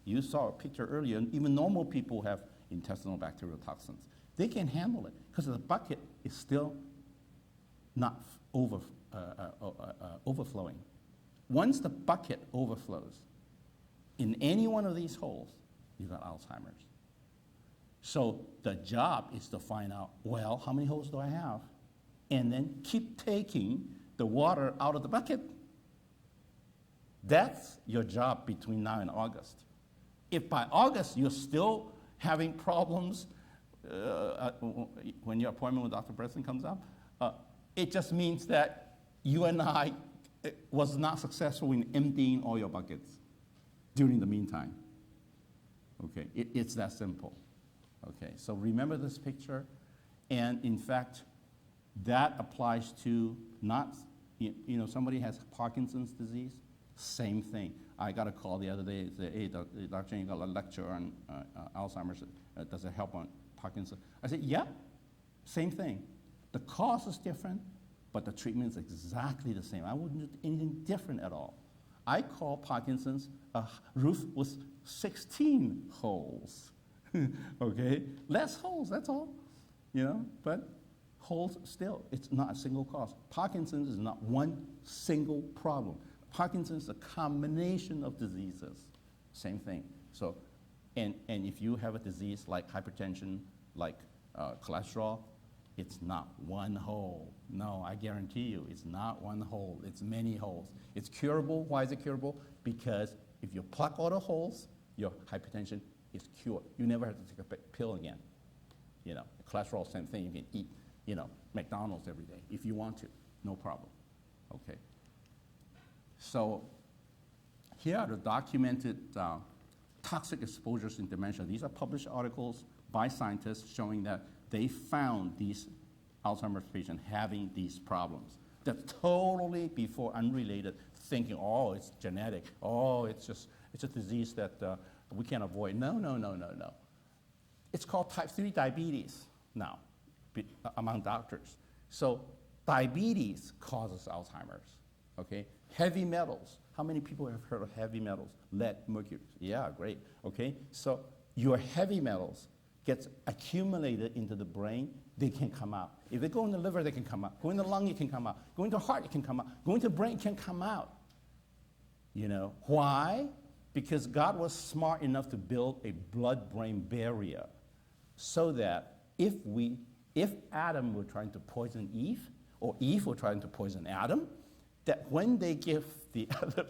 you saw a picture earlier, and even normal people have intestinal bacterial toxins. They can handle it because the bucket is still not overflowing. Once the bucket overflows, in any one of these holes, you got Alzheimer's. So the job is to find out, well, how many holes do I have? And then keep taking the water out of the bucket. That's your job between now and August. If by August you're still having problems when your appointment with Dr. Preston comes up, it just means that you and I was not successful in emptying all your buckets during the meantime. Okay, it's that simple. Okay, so remember this picture, and in fact, that applies to not, somebody has Parkinson's disease, same thing. I got a call the other day, said, hey, Dr. you got a lecture on Alzheimer's, does it help on Parkinson? I said, yeah, same thing. The cause is different, but the treatment is exactly the same. I wouldn't do anything different at all. I call Parkinson's a roof with 16 holes. Okay, less holes, that's all, but holes still, it's not a single cause. Parkinson's is not one single problem. Parkinson's is a combination of diseases, same thing. So, and if you have a disease like hypertension, like cholesterol, it's not one hole. No, I guarantee you, it's not one hole, it's many holes. It's curable. Why is it curable? Because if you plug all the holes, your hypertension is cured. You never have to take a pill again. Cholesterol, same thing. You can eat, McDonald's every day if you want to, no problem. Okay. So here are the documented toxic exposures in dementia. These are published articles by scientists showing that they found these Alzheimer's patients having these problems. They're totally before unrelated, thinking, oh, it's genetic. Oh, it's a disease that we can't avoid. No. It's called type 3 diabetes now among doctors. So diabetes causes Alzheimer's, okay? Heavy metals. How many people have heard of heavy metals? Lead, mercury. Yeah, great, okay? So your heavy metals gets accumulated into the brain, they can come out. If they go in the liver, they can come out. Go in the lung, it can come out. Go into the heart, it can come out. Go into the brain, it can come out. Why? Because God was smart enough to build a blood-brain barrier so that if Adam were trying to poison Eve, or Eve were trying to poison Adam, that when they give the other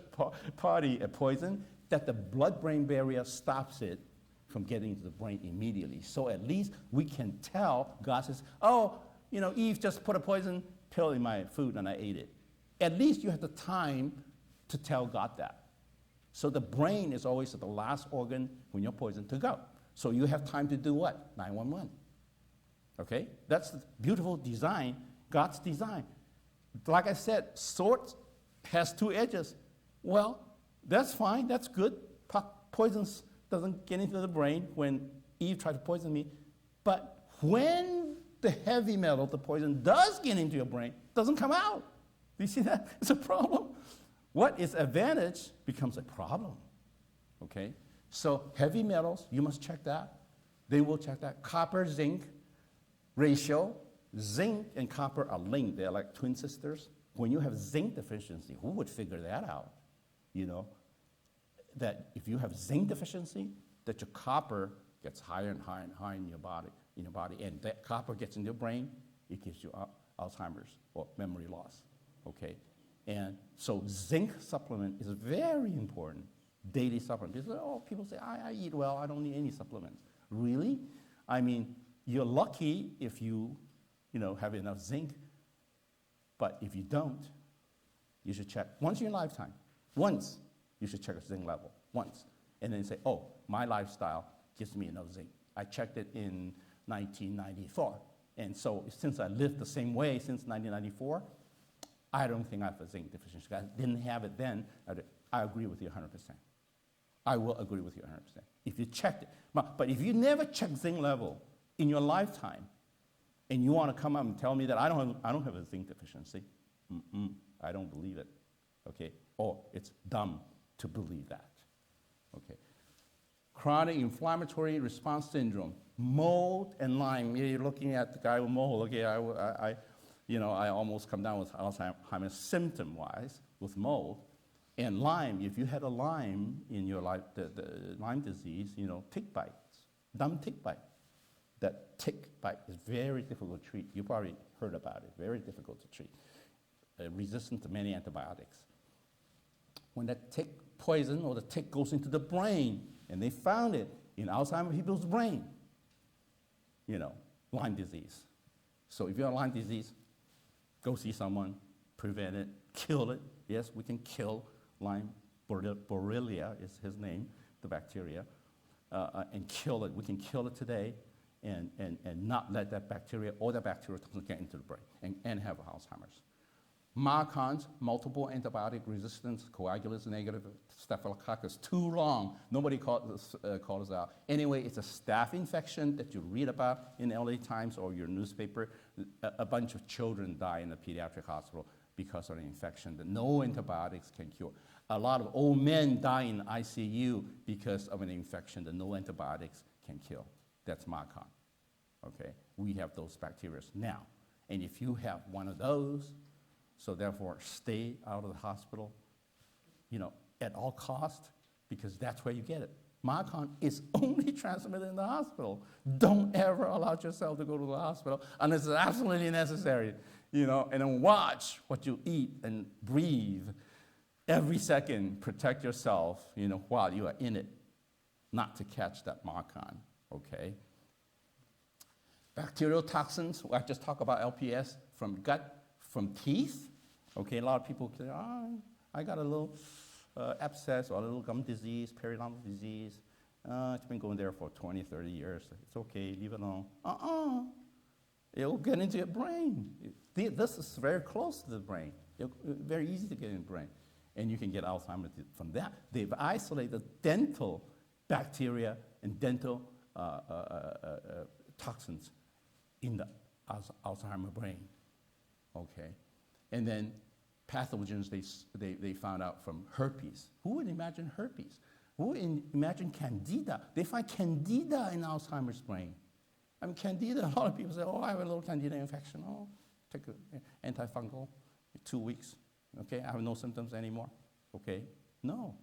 party a poison, that the blood-brain barrier stops it from getting into the brain immediately. So at least we can tell, God says, oh, Eve just put a poison pill in my food and I ate it. At least you have the time to tell God that. So the brain is always the last organ when you're poisoned to go. So you have time to do what? 911. Okay? That's the beautiful design, God's design. Like I said, sword has two edges. Well, that's fine, that's good. Poison doesn't get into the brain when Eve tried to poison me. But when the heavy metal, the poison, does get into your brain, it doesn't come out. Do you see that? It's a problem. What is advantage becomes a problem. Okay? So heavy metals, you must check that. They will check that. Copper, zinc ratio. Zinc and copper are linked. They're like twin sisters. When you have zinc deficiency, who would figure that out? That if you have zinc deficiency, that your copper gets higher and higher and higher in your body, and that copper gets in your brain, it gives you Alzheimer's or memory loss. Okay? And so zinc supplement is very important. daily supplements. People say, I eat well, I don't need any supplements. Really? I mean, you're lucky if you have enough zinc, but if you don't, you should check once in your lifetime. Once, you should check a zinc level, once. And then say, oh, my lifestyle gives me enough zinc. I checked it in 1994. And so since I lived the same way since 1994, I don't think I have a zinc deficiency. I didn't have it then. I agree with you 100%. I will agree with you 100%. If you checked it. But if you never check zinc level in your lifetime, and you want to come up and tell me that I don't have a zinc deficiency, I don't believe it. Okay? Or it's dumb to believe that. Okay? Chronic inflammatory response syndrome, mold and Lyme. You're looking at the guy with mold. Okay, I almost come down with Alzheimer's symptom-wise with mold. And Lyme, if you had a Lyme in your life, the Lyme disease, tick bites, dumb tick bite. That tick bite is very difficult to treat. You probably heard about it. Very difficult to treat. Resistant to many antibiotics. When that tick poison or the tick goes into the brain, and they found it in Alzheimer's people's brain, Lyme disease. So if you have Lyme disease, go see someone, prevent it, kill it. Yes, we can kill Lyme. Borrelia is his name, the bacteria, and kill it. We can kill it today and not let that bacteria or the bacterial toxins get into the brain and have Alzheimer's. MARCoNS, multiple antibiotic resistance, coagulase negative staphylococcus, too long. Nobody called us out. Anyway, it's a staph infection that you read about in LA Times or your newspaper. A bunch of children die in the pediatric hospital because of an infection that no antibiotics can cure. A lot of old men die in ICU because of an infection that no antibiotics can kill. That's MARCoN. Okay? We have those bacteria now. And if you have one of those, so therefore stay out of the hospital, at all cost, because that's where you get it. MARCoN is only transmitted in the hospital. Don't ever allow yourself to go to the hospital unless it's absolutely necessary, and then watch what you eat and breathe. Every second, protect yourself, while you are in it, not to catch that MARCoN, okay? Bacterial toxins, I just talked about LPS, from gut, from teeth. Okay, a lot of people say, I got a little abscess or a little gum disease, periodontal disease. It's been going there for 20, 30 years. It's okay, leave it alone. It'll get into your brain. This is very close to the brain. Very easy to get in the brain. And you can get Alzheimer's from that. They've isolated dental bacteria and dental toxins in the Alzheimer brain. Okay? And then pathogens they found out from herpes. Who would imagine herpes? Who would imagine candida? They find candida in Alzheimer's brain. I mean, candida, a lot of people say, I have a little candida infection. Take an antifungal, 2 weeks. Okay, I have no symptoms anymore. Okay, no.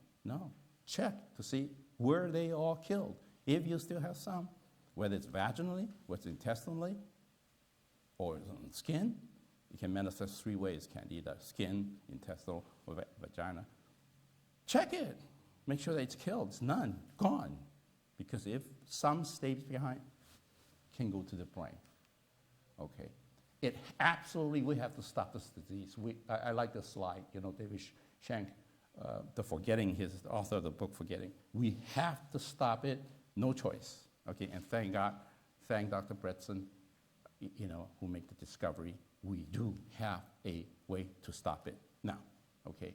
Check to see where they all killed. If you still have some, whether it's vaginally, whether it's intestinally, or it's on skin, it can manifest 3 ways, candida: skin, intestinal, or vagina. Check it. Make sure that it's killed. It's none. Gone. Because if some stays behind, it can go to the brain. Okay. It absolutely, we have to stop this disease. I like this slide, David Shank, the author of the book Forgetting. We have to stop it, no choice. Okay, and thank God, thank Dr. Bretson, who made the discovery. We do have a way to stop it now, okay?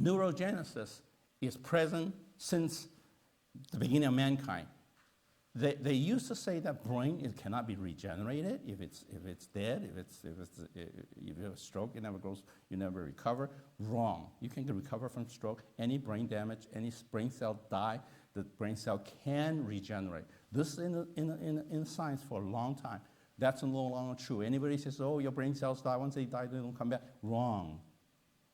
Neurogenesis is present since the beginning of mankind. They used to say that brain, it cannot be regenerated if it's dead, if you have a stroke, it never grows, you never recover. Wrong. You can recover from stroke. Any brain damage, any brain cell die, the brain cell can regenerate. This is in science for a long time. That's no longer true. Anybody says, your brain cells die, once they die, they don't come back. Wrong.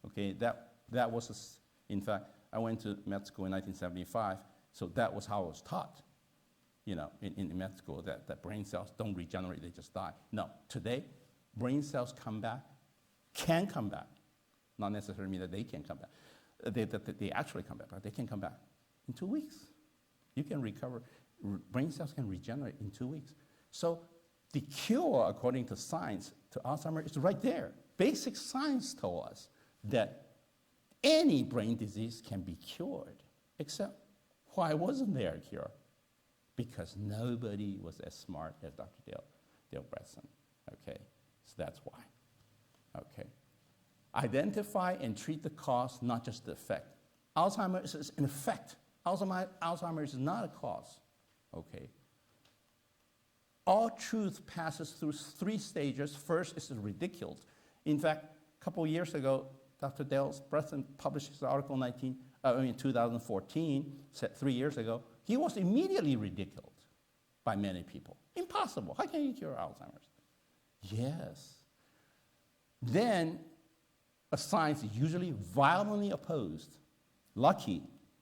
Okay, that was, in fact, I went to med school in 1975, so that was how I was taught. In med school, that brain cells don't regenerate, they just die. No, today, brain cells can come back. Not necessarily mean that they can come back. they actually come back, but they can come back in 2 weeks. You can recover, brain cells can regenerate in 2 weeks. So the cure, according to science, to Alzheimer's is right there. Basic science told us that any brain disease can be cured, except why wasn't there a cure? Because nobody was as smart as Dr. Dale Bresson, okay? So that's why, okay? Identify and treat the cause, not just the effect. Alzheimer's is an effect. Alzheimer's is not a cause, okay? All truth passes through 3 stages. First is ridiculed. In fact, a couple of years ago, Dr. Dale Bresson published his article in 2014, said 3 years ago. He was immediately ridiculed by many people. Impossible. How can you cure Alzheimer's? Yes. Then a science usually violently opposed. Lucky,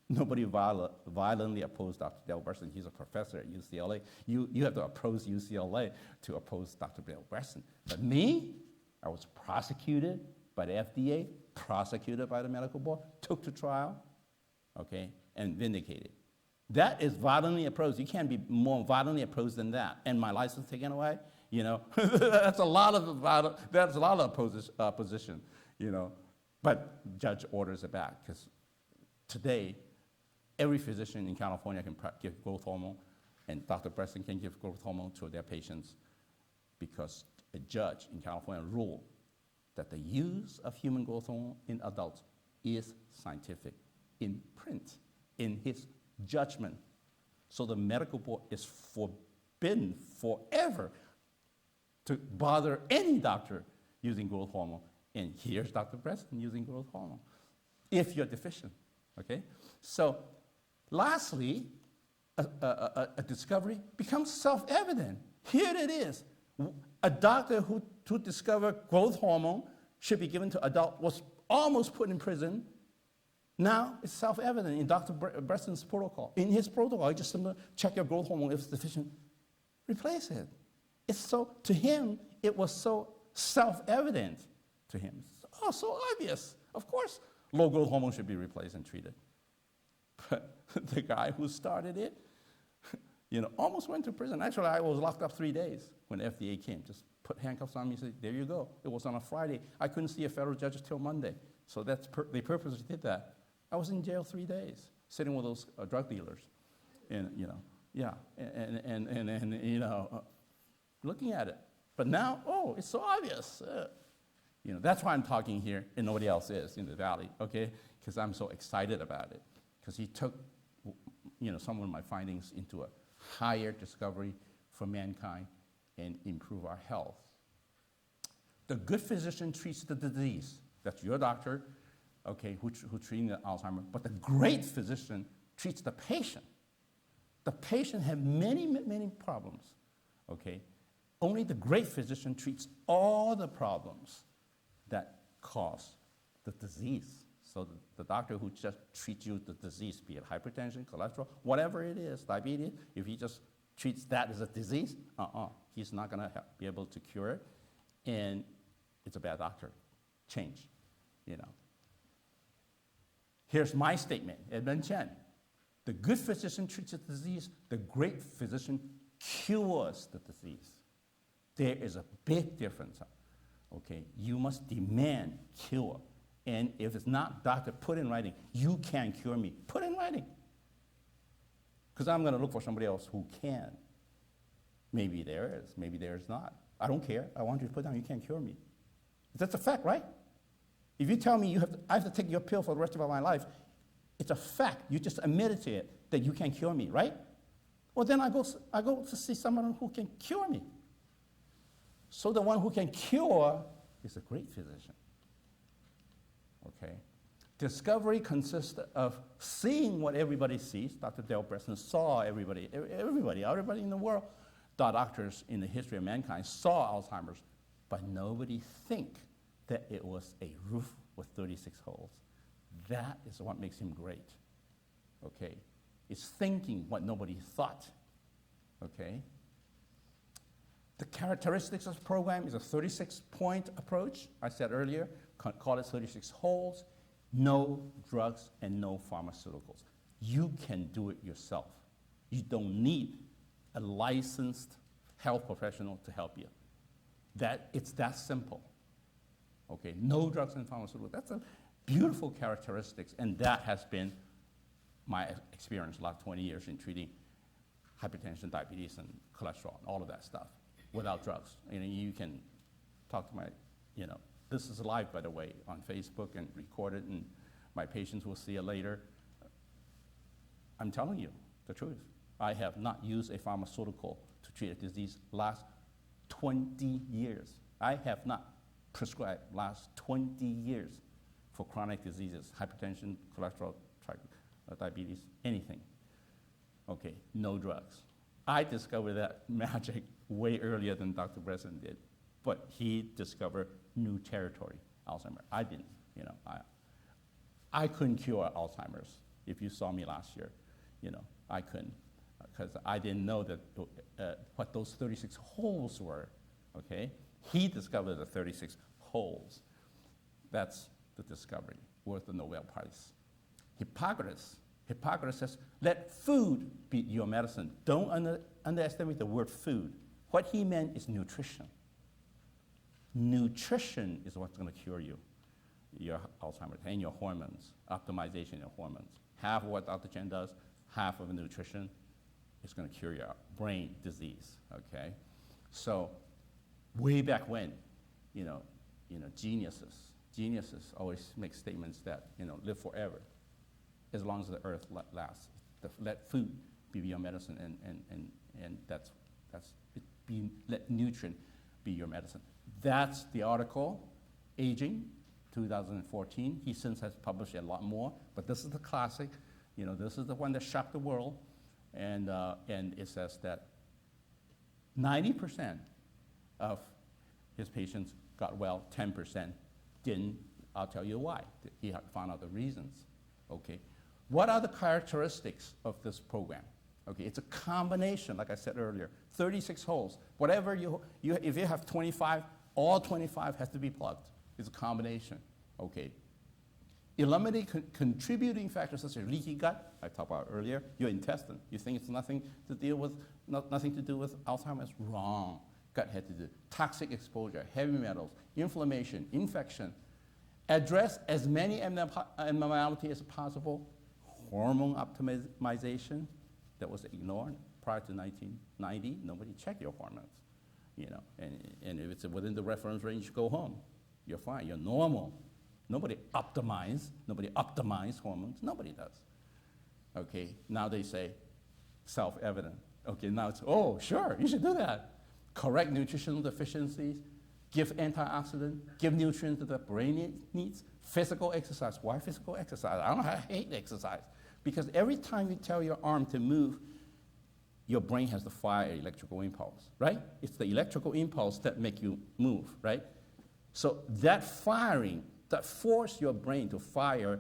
nobody violently opposed Dr. Dale Bresson. He's a professor at UCLA. You have to oppose UCLA to oppose Dr. Dale Bresson. But me, I was prosecuted by the FDA, prosecuted by the medical board, took to trial, okay, and vindicated. That is violently opposed. You can't be more violently opposed than that. And my license taken away, you know, that's a lot of opposition, you know. But judge orders it back, because today, every physician in California can give growth hormone, and Dr. Bresson can give growth hormone to their patients, because a judge in California ruled that the use of human growth hormone in adults is scientific, in print, in his judgment. So the medical board is forbidden forever to bother any doctor using growth hormone. And here's Dr. Bresson using growth hormone, if you're deficient, okay? So lastly, a discovery becomes self-evident. Here it is. A doctor who discovered growth hormone should be given to adult was almost put in prison. Now it's self-evident in Dr. Bresson's protocol. In his protocol, he just check your growth hormone. If it's deficient, replace it. It's so, to him, it was so self-evident to him. Oh, so obvious. Of course, low growth hormone should be replaced and treated. But the guy who started it, you know, almost went to prison. Actually, I was locked up 3 days when the FDA came. Just put handcuffs on me and said, there you go. It was on a Friday. I couldn't see a federal judge till Monday. So that's they purposely did that. I was in jail 3 days, sitting with those drug dealers. And, you know, yeah, and you know, looking at it. But now, oh, it's so obvious. You know, that's why I'm talking here, and nobody else is in the Valley, okay? Because I'm so excited about it. Because he took, you know, some of my findings into a higher discovery for mankind and improve our health. The good physician treats the disease. That's your doctor, okay, who's treating the Alzheimer. But the great physician treats the patient. The patient has many, many problems, okay? Only the great physician treats all the problems that cause the disease. So the doctor who just treats you the disease, be it hypertension, cholesterol, whatever it is, diabetes, if he just treats that as a disease, he's not gonna be able to cure it, and it's a bad doctor. Change, you know. Here's my statement, Edmund Chen. The good physician treats the disease, the great physician cures the disease. There is a big difference, okay? You must demand cure. And if it's not, doctor, put in writing, you can cure me. Put in writing. Because I'm going to look for somebody else who can. Maybe there is, maybe there is not. I don't care. I want you to put down, you can't cure me. That's a fact, right? If you tell me I have to take your pill for the rest of my life, it's a fact. You just admitted to it that you can't cure me, right? Well, then I go to see someone who can cure me. So the one who can cure is a great physician. Okay. Discovery consists of seeing what everybody sees. Dr. Dale Bresson saw everybody in the world. The doctors in the history of mankind saw Alzheimer's, but nobody think that it was a roof with 36 holes. That is what makes him great. Okay. It's thinking what nobody thought. Okay. The characteristics of the program is a 36-point approach. I said earlier, call it 36 holes. No drugs and no pharmaceuticals. You can do it yourself. You don't need a licensed health professional to help you. It's that simple. Okay, no drugs and pharmaceuticals. That's a beautiful characteristics, and that has been my experience the last 20 years in treating hypertension, diabetes, and cholesterol, and all of that stuff without drugs. You can talk to my, this is live, by the way, on Facebook and recorded, and my patients will see it later. I'm telling you the truth. I have not used a pharmaceutical to treat a disease last 20 years. I have not prescribed last 20 years for chronic diseases, hypertension, cholesterol, diabetes, anything. Okay, no drugs. I discovered that magic way earlier than Dr. Bresson did, but he discovered new territory, Alzheimer. I didn't, I couldn't cure Alzheimer's. If you saw me last year, I couldn't, because I didn't know that what those 36 holes were, okay? He discovered the 36 holes. That's the discovery, worth the Nobel Prize. Hippocrates says, let food be your medicine. Don't underestimate the word food. What he meant is nutrition. Nutrition is what's going to cure you, your Alzheimer's, and your hormones, optimization of your hormones. Half of what Dr. Chen does, half of nutrition is going to cure your brain disease, okay? So way back when, geniuses always make statements that, live forever, as long as the earth lasts. Let food be your medicine, and let nutrient be your medicine. That's the article, Aging, 2014. He since has published a lot more, but this is the classic. This is the one that shocked the world, and it says that 90% of his patients got well, 10% didn't. I'll tell you why. He found out the reasons. Okay, what are the characteristics of this program? Okay, it's a combination, like I said earlier, 36 holes. Whatever if you have 25, all 25 has to be plugged. It's a combination. Okay. Eliminate contributing factors such as leaky gut, I talked about earlier, your intestine. You think it's nothing to do with Alzheimer's? Wrong. Gut had to do. Toxic exposure, heavy metals, inflammation, infection. Address as many abnormalities as possible. Hormone optimization that was ignored prior to 1990. Nobody checked your hormones, and if it's within the reference range, go home. You're fine. You're normal. Nobody optimized hormones. Nobody does. Okay, now they say self-evident. Okay, now it's, oh, sure, you should do that. Correct nutritional deficiencies, give antioxidant, give nutrients that the brain needs, physical exercise. Why physical exercise? I hate exercise. Because every time you tell your arm to move, your brain has to fire an electrical impulse, right? It's the electrical impulse that make you move, right? So that firing, that force your brain to fire,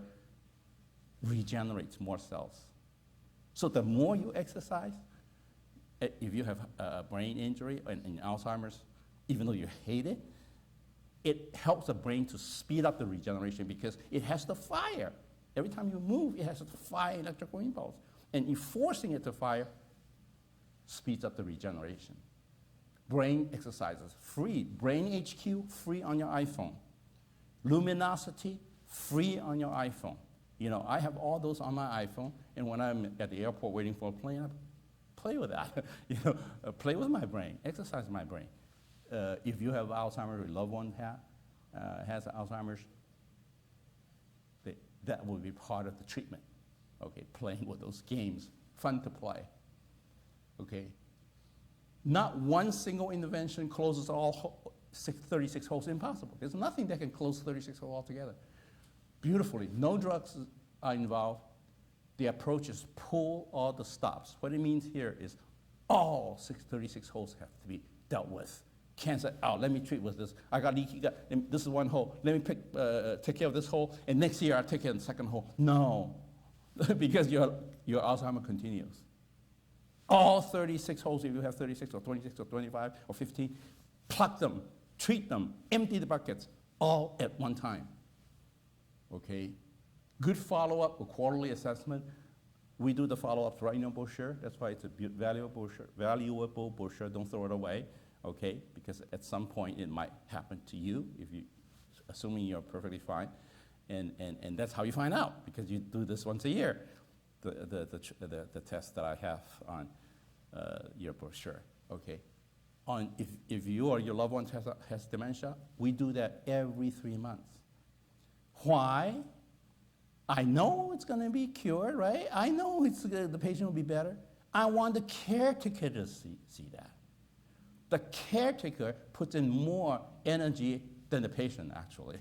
regenerates more cells. So the more you exercise, if you have a brain injury and Alzheimer's, even though you hate it, it helps the brain to speed up the regeneration because it has to fire. Every time you move, it has to fire electrical impulse. And you forcing it to fire speeds up the regeneration. Brain exercises, free. Brain HQ, free on your iPhone. Luminosity, free on your iPhone. I have all those on my iPhone, and when I'm at the airport waiting for a plane, I play with that. Play with my brain, exercise my brain. If you have Alzheimer's, or your loved one has Alzheimer's, that will be part of the treatment. Okay, playing with those games, fun to play. Okay, not one single intervention closes all 36 holes. Impossible. There's nothing that can close 36 holes altogether. Beautifully, no drugs are involved. The approach is pull all the stops. What it means here is all 36 holes have to be dealt with. Cancer out, let me treat with this. I got leaky gut, this is one hole. Let me take care of this hole, and next year I'll take care of the second hole. No, because your Alzheimer continues. All 36 holes, if you have 36 or 26 or 25 or 15, plug them, treat them, empty the buckets, all at one time. Okay? good follow-up, a quarterly assessment. We do the follow-ups right in your brochure. That's why it's a valuable brochure. Don't throw it away, okay? Because at some point it might happen to you, assuming you're perfectly fine. And that's how you find out, because you do this once a year, the test that I have on your brochure, okay? If you or your loved one has dementia, we do that every 3 months. Why? I know it's going to be cured, right? I know the patient will be better. I want the caretaker to see that. The caretaker puts in more energy than the patient, actually.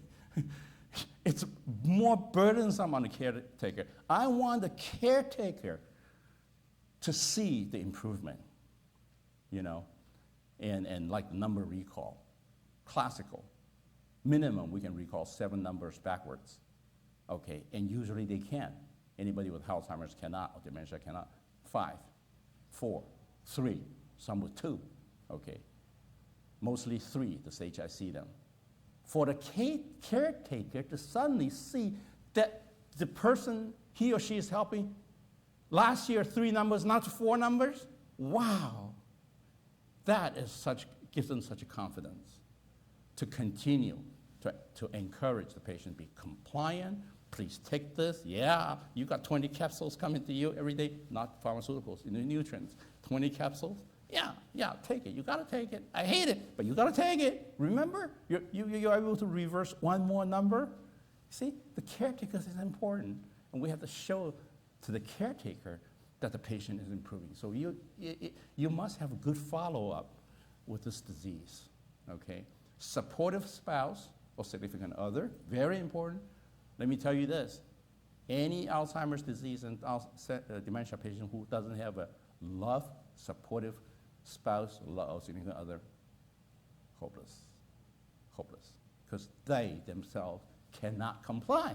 It's more burdensome on the caretaker. I want the caretaker to see the improvement, you know, and like number recall. Classical. Minimum, we can recall 7 numbers backwards. Okay, and usually they can. Anybody with Alzheimer's cannot, or dementia cannot. 5, 4, 3, some with 2, okay. Mostly 3, the stage I see them. For the caretaker to suddenly see that the person he or she is helping, last year 3 numbers, now 4 numbers, wow. That is gives them such a confidence to continue to encourage the patient to be compliant. Please take this. Yeah, you got 20 capsules coming to you every day, not pharmaceuticals, nutrients. 20 capsules. Yeah, take it. You got to take it. I hate it, but you got to take it. Remember, you're able to reverse 1 more number. See, the caretaker is important, and we have to show to the caretaker that the patient is improving. So you must have a good follow-up with this disease, okay? Supportive spouse or significant other, very important. Let me tell you this, any Alzheimer's disease and dementia patient who doesn't have a love, supportive spouse or significant other, hopeless, because they themselves cannot comply.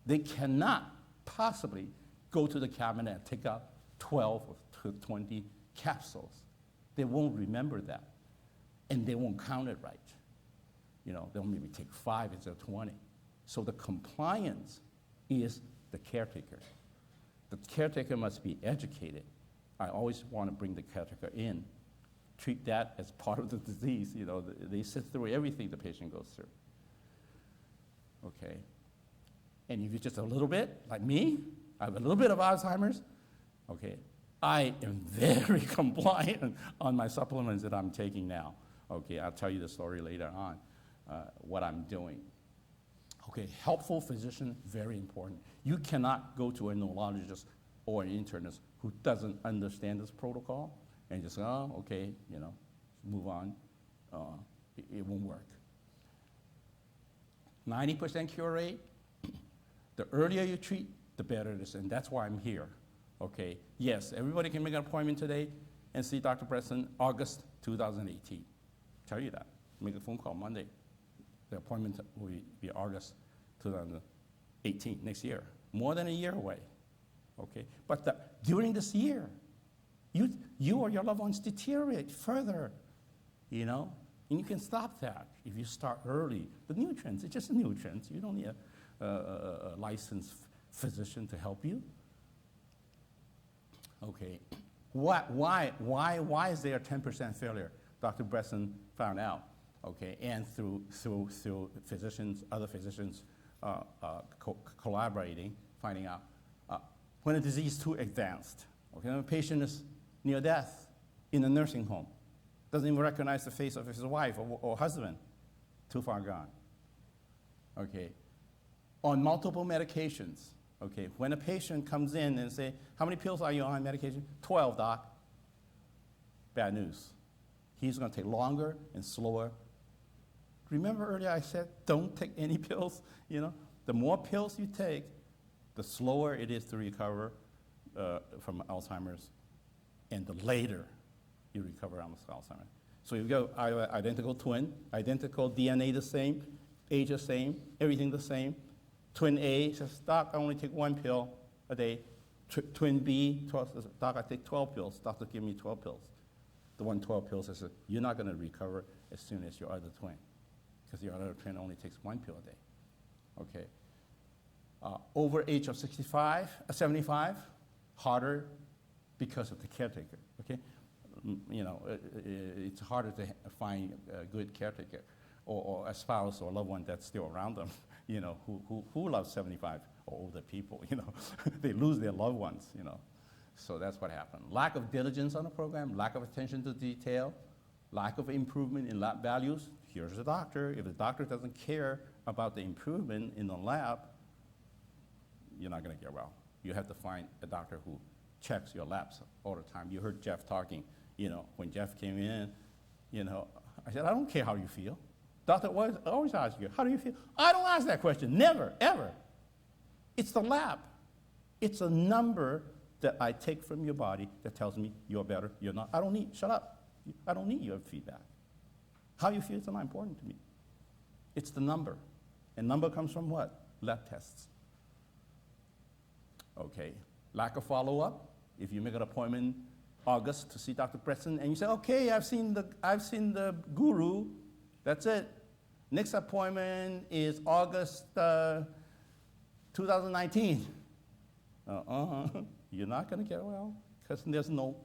They cannot possibly go to the cabinet and take out 12 or 20 capsules. They won't remember that, and they won't count it right. You know, they'll maybe take 5 instead of 20. So the compliance is the caretaker. The caretaker must be educated. I always want to bring the caretaker in, treat that as part of the disease. You know, they sit through everything the patient goes through. Okay. And if you're just a little bit, like me, I have a little bit of Alzheimer's, okay, I am very compliant on my supplements that I'm taking now. Okay, I'll tell you the story later on, what I'm doing. Okay, helpful physician, very important. You cannot go to a neurologist or an internist who doesn't understand this protocol and just, oh, okay, you know, move on. It won't work. 90% cure rate, the earlier you treat, the better it is, and that's why I'm here, okay? Yes, everybody can make an appointment today and see Dr. Preston, August 2018. Tell you that. Make a phone call Monday. The appointment will be August 2018, next year. More than a year away, okay? But during this year, you or your loved ones deteriorate further, you know? And you can stop that if you start early. The nutrients, it's just nutrients. You don't need a licensed physician to help you. Okay, why is there a 10% failure? Dr. Bresson found out, okay, and through physicians, other physicians collaborating, finding out when a disease is too advanced, okay, when a patient is near death in a nursing home, doesn't even recognize the face of his wife or husband, too far gone, okay, on multiple medications. Okay, when a patient comes in and say, how many pills are you on medication? 12, doc. Bad news. He's going to take longer and slower. Remember earlier I said, don't take any pills? You know, the more pills you take, the slower it is to recover from Alzheimer's, and the later you recover from Alzheimer's. So you go identical twin, identical DNA the same, age the same, everything the same. Twin A says, doc, I only take 1 pill a day. Twin B, says, doc, I take 12 pills. Doctor, give me 12 pills. The 12 pills says, you're not going to recover as soon as your other twin, because your other twin only takes 1 pill a day. Okay. over age of 75, harder because of the caretaker, okay? You know, it's harder to find a good caretaker or a spouse or a loved one that's still around them, you know, who loves 75 or older people, you know? They lose their loved ones, you know? So that's what happened. Lack of diligence on the program, lack of attention to detail, lack of improvement in lab values. Here's the doctor. If the doctor doesn't care about the improvement in the lab, you're not going to get well. You have to find a doctor who checks your labs all the time. You heard Jeff talking, you know, when Jeff came in, you know, I said, I don't care how you feel. Doctor always asks you, how do you feel? I don't ask that question, never, ever. It's the lab. It's a number that I take from your body that tells me you're better, you're not. I don't need, shut up. I don't need your feedback. How you feel is not important to me. It's the number. And number comes from what? Lab tests. Okay, lack of follow-up. If you make an appointment August to see Dr. Preston and you say, okay, I've seen the guru, that's it. Next appointment is August 2019. You're not going to get well because there's no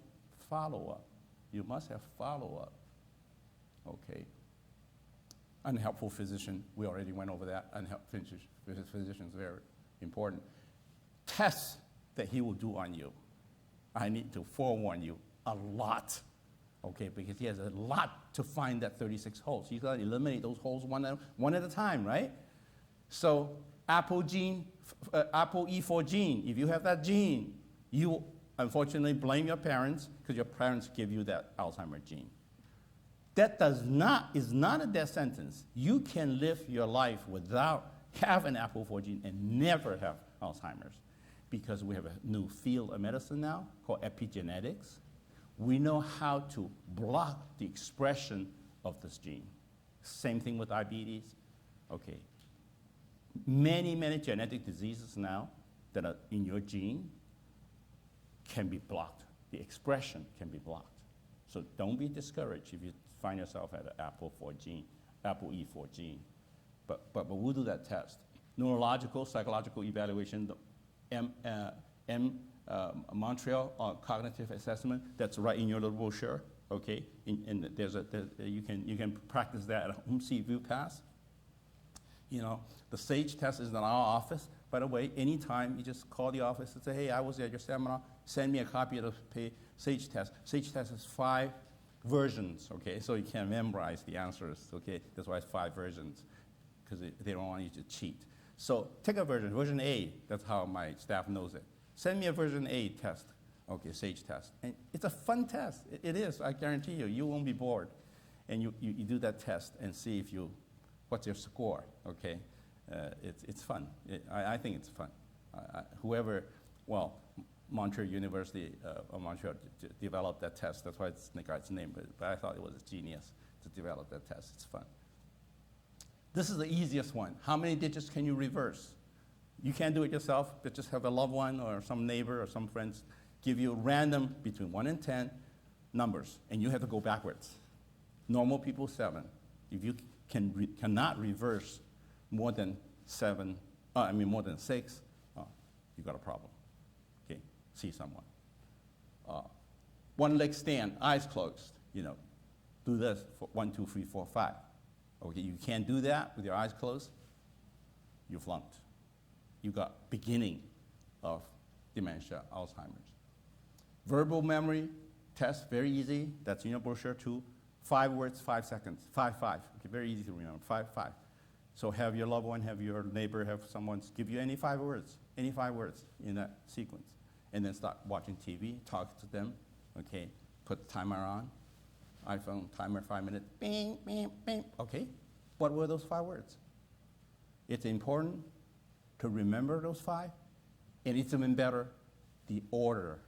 follow-up. You must have follow-up. Okay. Unhelpful physician, we already went over that. Unhelpful physician is very important. Tests that he will do on you. I need to forewarn you, a lot. Okay, because he has a lot to find that 36 holes. He's got to eliminate those holes one at a time, right? So APOE4 gene, if you have that gene, you unfortunately blame your parents because your parents give you that Alzheimer's gene. That is not a death sentence. You can live your life without having APOE4 gene and never have Alzheimer's because we have a new field of medicine now called epigenetics. We know how to block the expression of this gene. Same thing with diabetes. Okay. Many genetic diseases now that are in your gene can be blocked. The expression can be blocked. So don't be discouraged if you find yourself at an APOE4 gene, APOE4 gene. But we'll do that test. Neurological, psychological evaluation, the Montreal cognitive assessment, that's right in your little brochure, okay? And you can practice that at home, see if you pass. You know, the SAGE test is in our office. By the way, anytime you just call the office and say, hey, I was at your seminar, send me a copy of the SAGE test. SAGE test is 5 versions, okay? So you can memorize the answers, okay? That's why it's 5 versions, because they don't want you to cheat. So take a version A, that's how my staff knows it. Send me a version A test, okay, SAGE test. And it's a fun test, it is, I guarantee you, you won't be bored. And you do that test and see if what's your score, okay? It's fun. I think it's fun. Montreal University of Montreal developed that test. That's why it's got its name, but I thought it was a genius to develop that test. It's fun. This is the easiest one. How many digits can you reverse? You can't do it yourself, but just have a loved one or some neighbor or some friends give you random between 1 and 10 numbers, and you have to go backwards. Normal people, 7. If you cannot reverse more than 6, you got a problem. Okay, see someone. One leg stand, eyes closed. You know, do this for 1, 2, 3, 4, 5. Okay, you can't do that with your eyes closed. You flunked. You got beginning of dementia, Alzheimer's. Verbal memory test, very easy. That's in your brochure too. 5 words, 5 seconds. 5. Okay, very easy to remember. 5. So have your loved one, have your neighbor, have someone give you any 5 words in that sequence. And then start watching TV, talk to them, okay? Put the timer on, iPhone, timer 5 minutes, bing, bing, bing. Okay, what were those 5 words? It's important to remember those 5, and it's even better, the order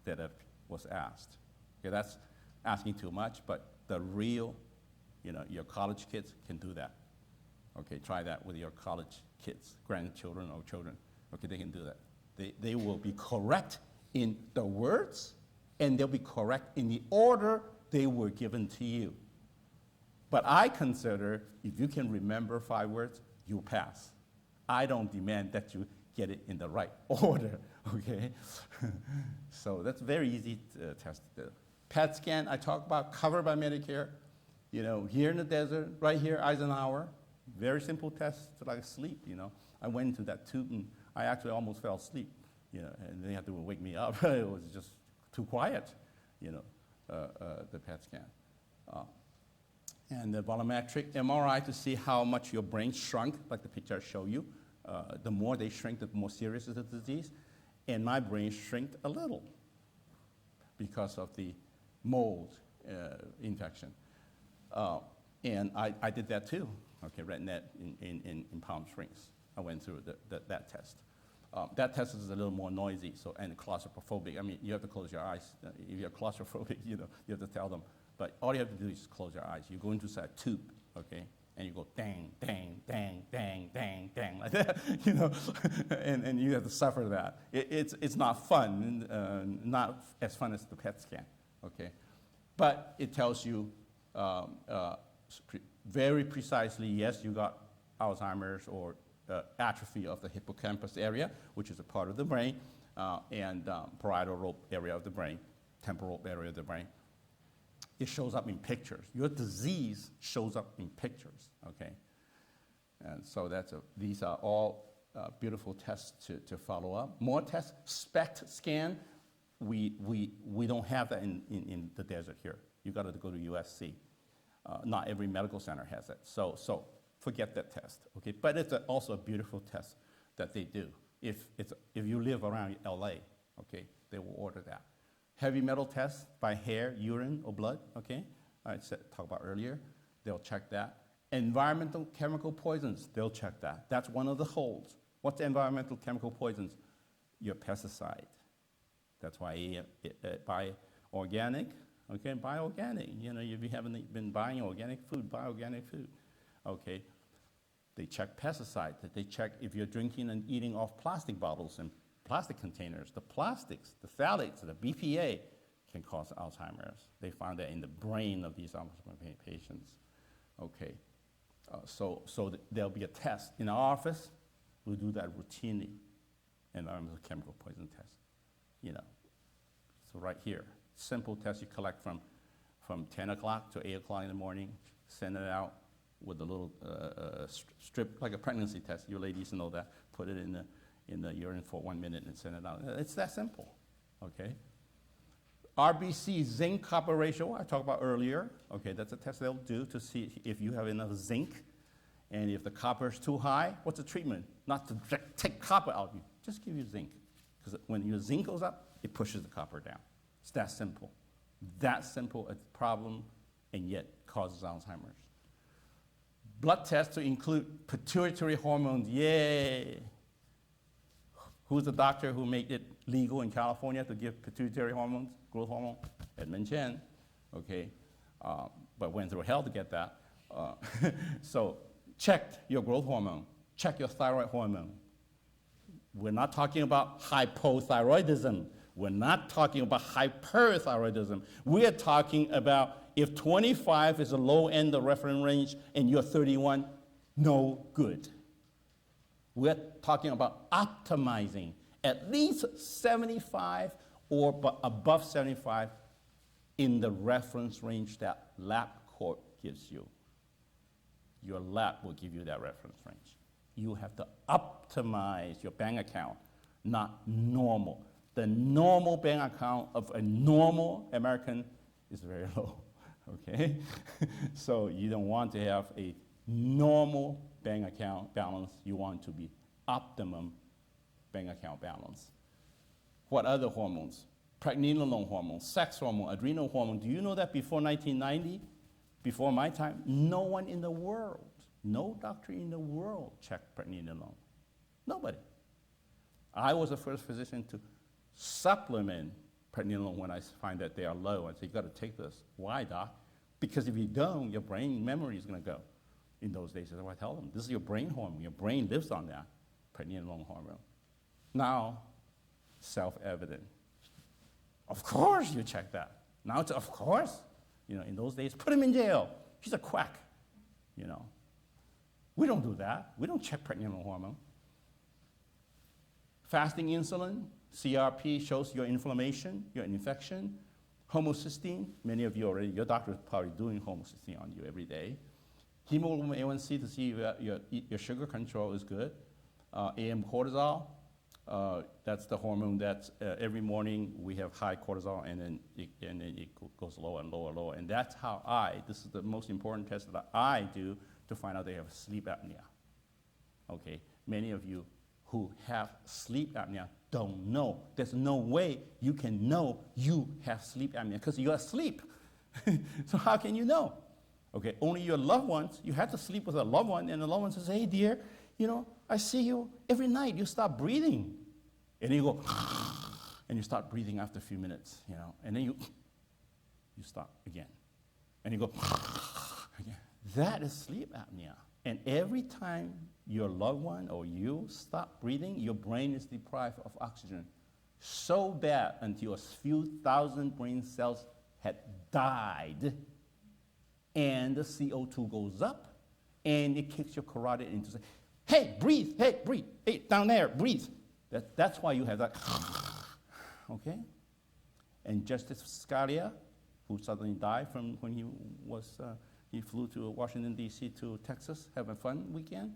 that it was asked. Okay, that's asking too much, but the real, your college kids can do that. Okay, try that with your college kids, grandchildren or children. Okay, they can do that. They will be correct in the words, and they'll be correct in the order they were given to you. But I consider if you can remember 5 words, you'll pass. I don't demand that you get it in the right order, okay? So that's very easy to test to do. PET scan, I talk about, covered by Medicare. You know, here in the desert, right here, Eisenhower, very simple test to like sleep, you know. I went into that tube and I actually almost fell asleep, you know, and they had to wake me up. It was just too quiet, you know, the PET scan. And the volumetric MRI to see how much your brain shrunk, like the picture I show you. The more they shrink, the more serious is the disease. And my brain shrank a little because of the mold infection. And I did that too, okay, RetNet in Palm Springs. I went through that test. That test is a little more noisy, and claustrophobic. I mean, you have to close your eyes. If you're claustrophobic, you know, you have to tell them. But all you have to do is close your eyes. You go into that tube, okay, and you go dang, dang, dang, dang, dang, dang, like that, you know, and you have to suffer that. It's not fun, not as fun as the PET scan, okay? But it tells you very precisely, yes, you got Alzheimer's or atrophy of the hippocampus area, which is a part of the brain, and parietal lobe area of the brain, temporal area of the brain. It shows up in pictures. Your disease shows up in pictures, okay? And so these are all beautiful tests to follow up. More tests, SPECT scan, we don't have that in the desert here. You gotta go to USC. Not every medical center has it. So forget that test, okay? But it's also a beautiful test that they do. If you live around LA, okay, they will order that. Heavy metal tests by hair, urine, or blood, okay? I talked about earlier, they'll check that. Environmental chemical poisons, they'll check that. That's one of the holds. What's environmental chemical poisons? Your pesticide. That's why buy organic, okay? Buy organic. You know, if you haven't been buying organic food, buy organic food, okay? They check pesticides. They check if you're drinking and eating off plastic bottles and plastic containers. The plastics, the phthalates, the BPA can cause Alzheimer's. They found that in the brain of these Alzheimer's patients. Okay, so there'll be a test. In our office, we'll do that routinely, environmental chemical poison test, you know. So right here, simple test you collect from 10 o'clock to 8 o'clock in the morning, send it out with a little strip, like a pregnancy test. You ladies know that. Put it in the urine for 1 minute and send it out. It's that simple, okay? RBC zinc copper ratio, I talked about earlier. Okay, that's a test they'll do to see if you have enough zinc. And if the copper is too high, what's the treatment? Not to take copper out of you, just give you zinc. Because when your zinc goes up, it pushes the copper down. It's that simple. That simple a problem, and yet causes Alzheimer's. Blood tests to include pituitary hormones, yay! Who's the doctor who made it legal in California to give pituitary hormones, growth hormone? Edmund Chen, okay? But went through hell to get that. So check your growth hormone, check your thyroid hormone. We're not talking about hypothyroidism. We're not talking about hyperthyroidism. We are talking about if 25 is the low end of reference range and you're 31, no good. We're talking about optimizing at least 75 or above 75 in the reference range that LabCorp gives you. Your lab will give you that reference range. You have to optimize your bank account, not normal. The normal bank account of a normal American is very low, okay? So you don't want to have a normal bank account balance. You want to be optimum bank account balance. What other hormones? Pregnenolone hormone, sex hormone, adrenal hormone. Do you know that before 1990, before my time, no one in the world, no doctor in the world checked pregnenolone. Nobody. I was the first physician to supplement pregnenolone when I find that they are low. I say, you got to take this. Why, doc? Because if you don't, your brain memory is going to go. In those days, that's what I tell them. This is your brain hormone. Your brain lives on that, pregnenolone hormone. Now, self-evident. Of course you check that. Now it's of course. You know, in those days, put him in jail. He's a quack. You know, we don't do that. We don't check pregnenolone hormone. Fasting insulin, CRP shows your inflammation, your infection. Homocysteine, many of you already, your doctor is probably doing homocysteine on you every day. Hemoglobin A1C to see if your sugar control is good. AM cortisol, that's the hormone that's every morning we have high cortisol and then it goes lower and lower and lower. And that's how this is the most important test that I do to find out they have sleep apnea. Okay, many of you who have sleep apnea don't know. There's no way you can know you have sleep apnea because you're asleep. So how can you know? Okay, only your loved ones, you have to sleep with a loved one and the loved one says, hey dear, you know, I see you every night, you stop breathing. And then you go, and you start breathing after a few minutes, you know, and then you stop again. And you go, again. That is sleep apnea. And every time your loved one or you stop breathing, your brain is deprived of oxygen so bad until a few thousand brain cells had died, and the CO2 goes up, and it kicks your carotid into say, hey, breathe, hey, down there, breathe. That's why you have that, okay? And Justice Scalia, who suddenly died from when he flew to Washington, D.C. to Texas, have a fun weekend.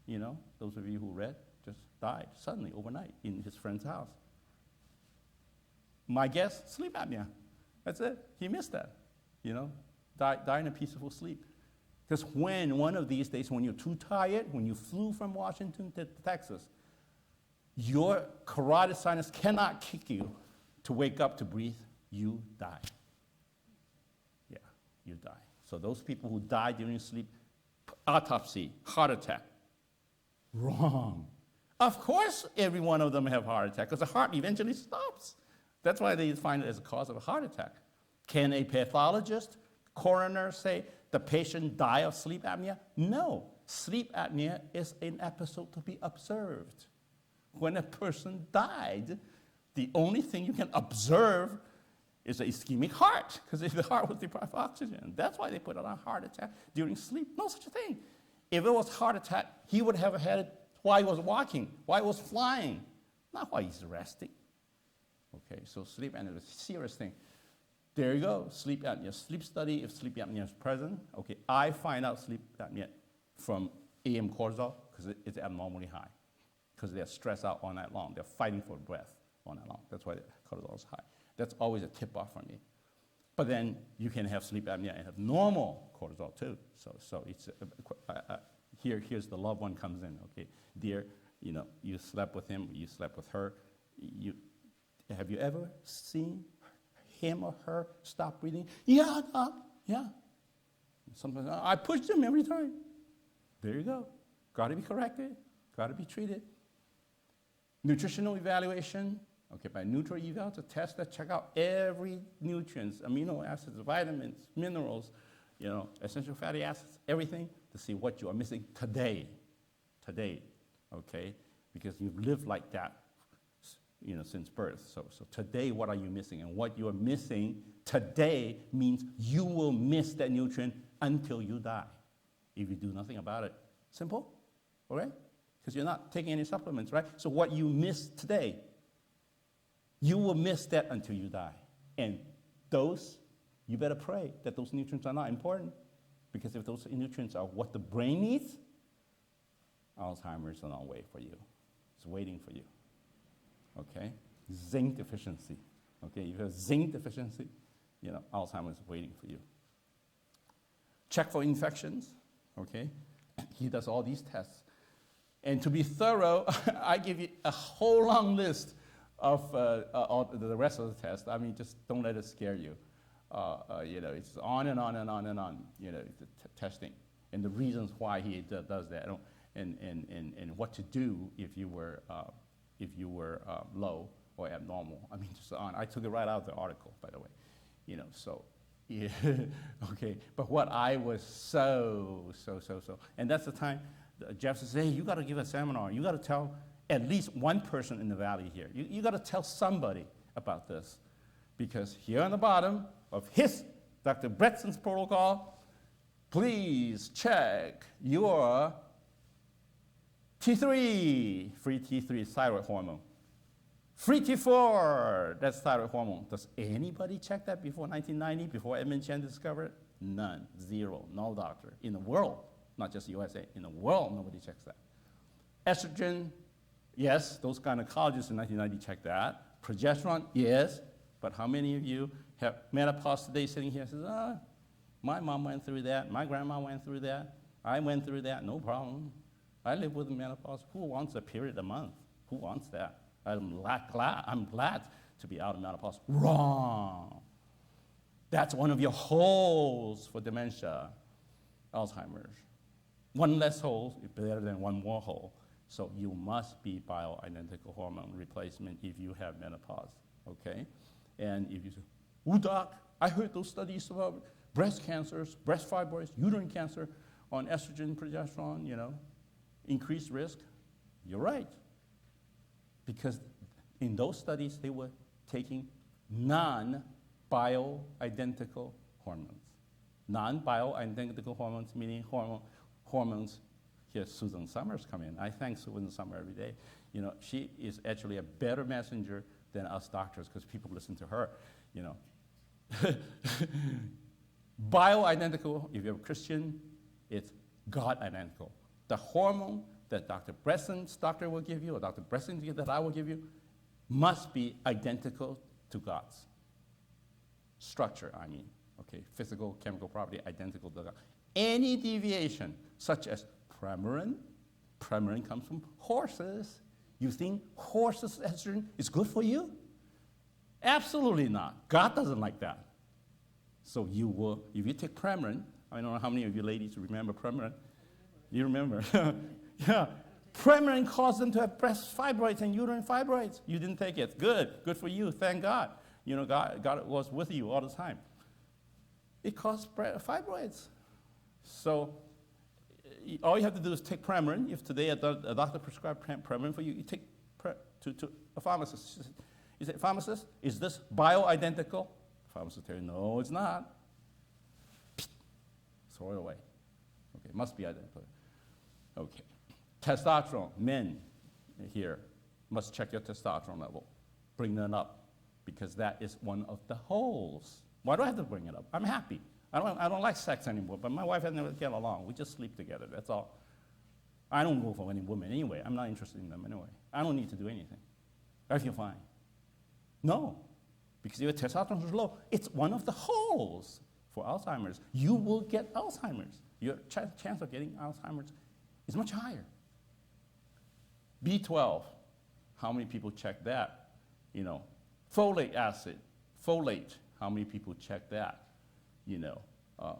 You know, those of you who read, just died suddenly overnight in his friend's house. My guess, sleep apnea. That's it. He missed that, you know, die in a peaceful sleep. Because when one of these days, when you're too tired, when you flew from Washington to Texas, your carotid sinus cannot kick you to wake up to breathe, you die. Yeah, you die. So those people who die during sleep, autopsy, heart attack. Wrong. Of course every one of them have heart attack because the heart eventually stops. That's why they find it as a cause of a heart attack. Can a pathologist, coroner say the patient died of sleep apnea? No. Sleep apnea is an episode to be observed. When a person died, the only thing you can observe is an ischemic heart, because if the heart was deprived of oxygen, that's why they put it on heart attack during sleep. No such a thing. If it was heart attack, he would have had it while he was walking, while he was flying, not while he's resting. Okay, so sleep apnea is a serious thing. There you go, sleep apnea. Sleep study if sleep apnea is present. Okay, I find out sleep apnea from AM cortisol because it's abnormally high, because they're stressed out all night long. They're fighting for breath all night long. That's why the cortisol is high. That's always a tip-off for me. But then you can have sleep apnea and have normal cortisol too. So it's here's the loved one comes in. Okay, dear, you know, you slept with him, you slept with her. Have you ever seen him or her stop breathing? Yeah, yeah. Sometimes I pushed him every time. There you go. Got to be corrected. Got to be treated. Nutritional evaluation. Okay, by NutriEval, it's a test that check out every nutrients, amino acids, vitamins, minerals, you know, essential fatty acids, everything to see what you are missing today, okay? Because you've lived like that, you know, since birth. So today, what are you missing? And what you are missing today means you will miss that nutrient until you die if you do nothing about it. Simple, all right? Because you're not taking any supplements, right? So what you miss today, you will miss that until you die. And those, you better pray that those nutrients are not important, because if those nutrients are what the brain needs, Alzheimer's is on the way for you. It's waiting for you, okay? Zinc deficiency, okay? If you have zinc deficiency, you know, Alzheimer's is waiting for you. Check for infections, okay? He does all these tests. And to be thorough, I give you a whole long list of all the rest of the test. I mean, just don't let it scare you. You know, it's on and on and on and on, you know, testing. And the reasons why he does that, and what to do if you were low or abnormal. I mean, just on. I took it right out of the article, by the way. You know, so, yeah, okay. But what I was so, and that's the time Jeff says, hey, you got to give a seminar. You got to tell at least one person in the valley here. You got to tell somebody about this, because here on the bottom of his, Dr. Bretson's protocol, please check your T3, free T3 thyroid hormone. Free T4, that's thyroid hormone. Does anybody check that before 1990, before Edmund Chen discovered it? None, zero, no doctor in the world, not just USA, in the world, nobody checks that. Estrogen, yes, those gynecologists in 1990 checked that. Progesterone, yes, but how many of you have menopause today sitting here and says, my mom went through that, my grandma went through that, I went through that, no problem. I live with menopause. Who wants a period a month? Who wants that? I'm glad to be out of menopause. Wrong. That's one of your holes for dementia, Alzheimer's. One less hole is better than one more hole. So you must be bioidentical hormone replacement if you have menopause, okay? And if you say, oh, doc, I heard those studies about breast cancers, breast fibroids, uterine cancer on estrogen, progesterone, increased risk. You're right. Because in those studies, they were taking non-bioidentical hormones. Non-bioidentical hormones, meaning hormones. Here's Susan Summers come in. I thank Susan Summers every day. She is actually a better messenger than us doctors because people listen to her. Bioidentical, if you're a Christian, it's God identical. The hormone that Dr. Bresson's doctor will give you, or Dr. Bresson that I will give you, must be identical to God's. Structure, okay, physical, chemical property, identical to God. Any deviation, such as Premarin comes from horses. You think horses' estrogen is good for you? Absolutely not. God doesn't like that. So you will, if you take Premarin, I don't know how many of you ladies remember Premarin. You remember? Yeah. Premarin caused them to have breast fibroids and uterine fibroids. You didn't take it. Good for you. Thank God. God was with you all the time. It caused fibroids. So all you have to do is take Premarin. If today a doctor prescribed Premarin for you, you take to a pharmacist. You say, pharmacist, is this bioidentical? Pharmacist tell you, no, it's not. Throw it away. Okay, must be identical. Okay. Testosterone, men here must check your testosterone level. Bring that up, because that is one of the holes. Why do I have to bring it up? I'm happy. I don't like sex anymore, but my wife and I get along. We just sleep together, that's all. I don't go for any women anyway. I'm not interested in them anyway. I don't need to do anything. I feel fine. No, because if your testosterone is low, it's one of the holes for Alzheimer's. You will get Alzheimer's. Your chance of getting Alzheimer's is much higher. B12, how many people check that? Folate acid, folate, how many people check that? On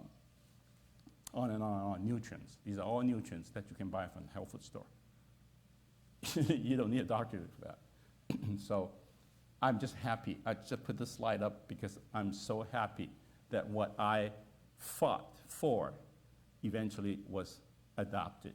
and on, nutrients. These are all nutrients that you can buy from the health food store. You don't need a doctor for that. So I'm just happy. I just put this slide up because I'm so happy that what I fought for eventually was adopted.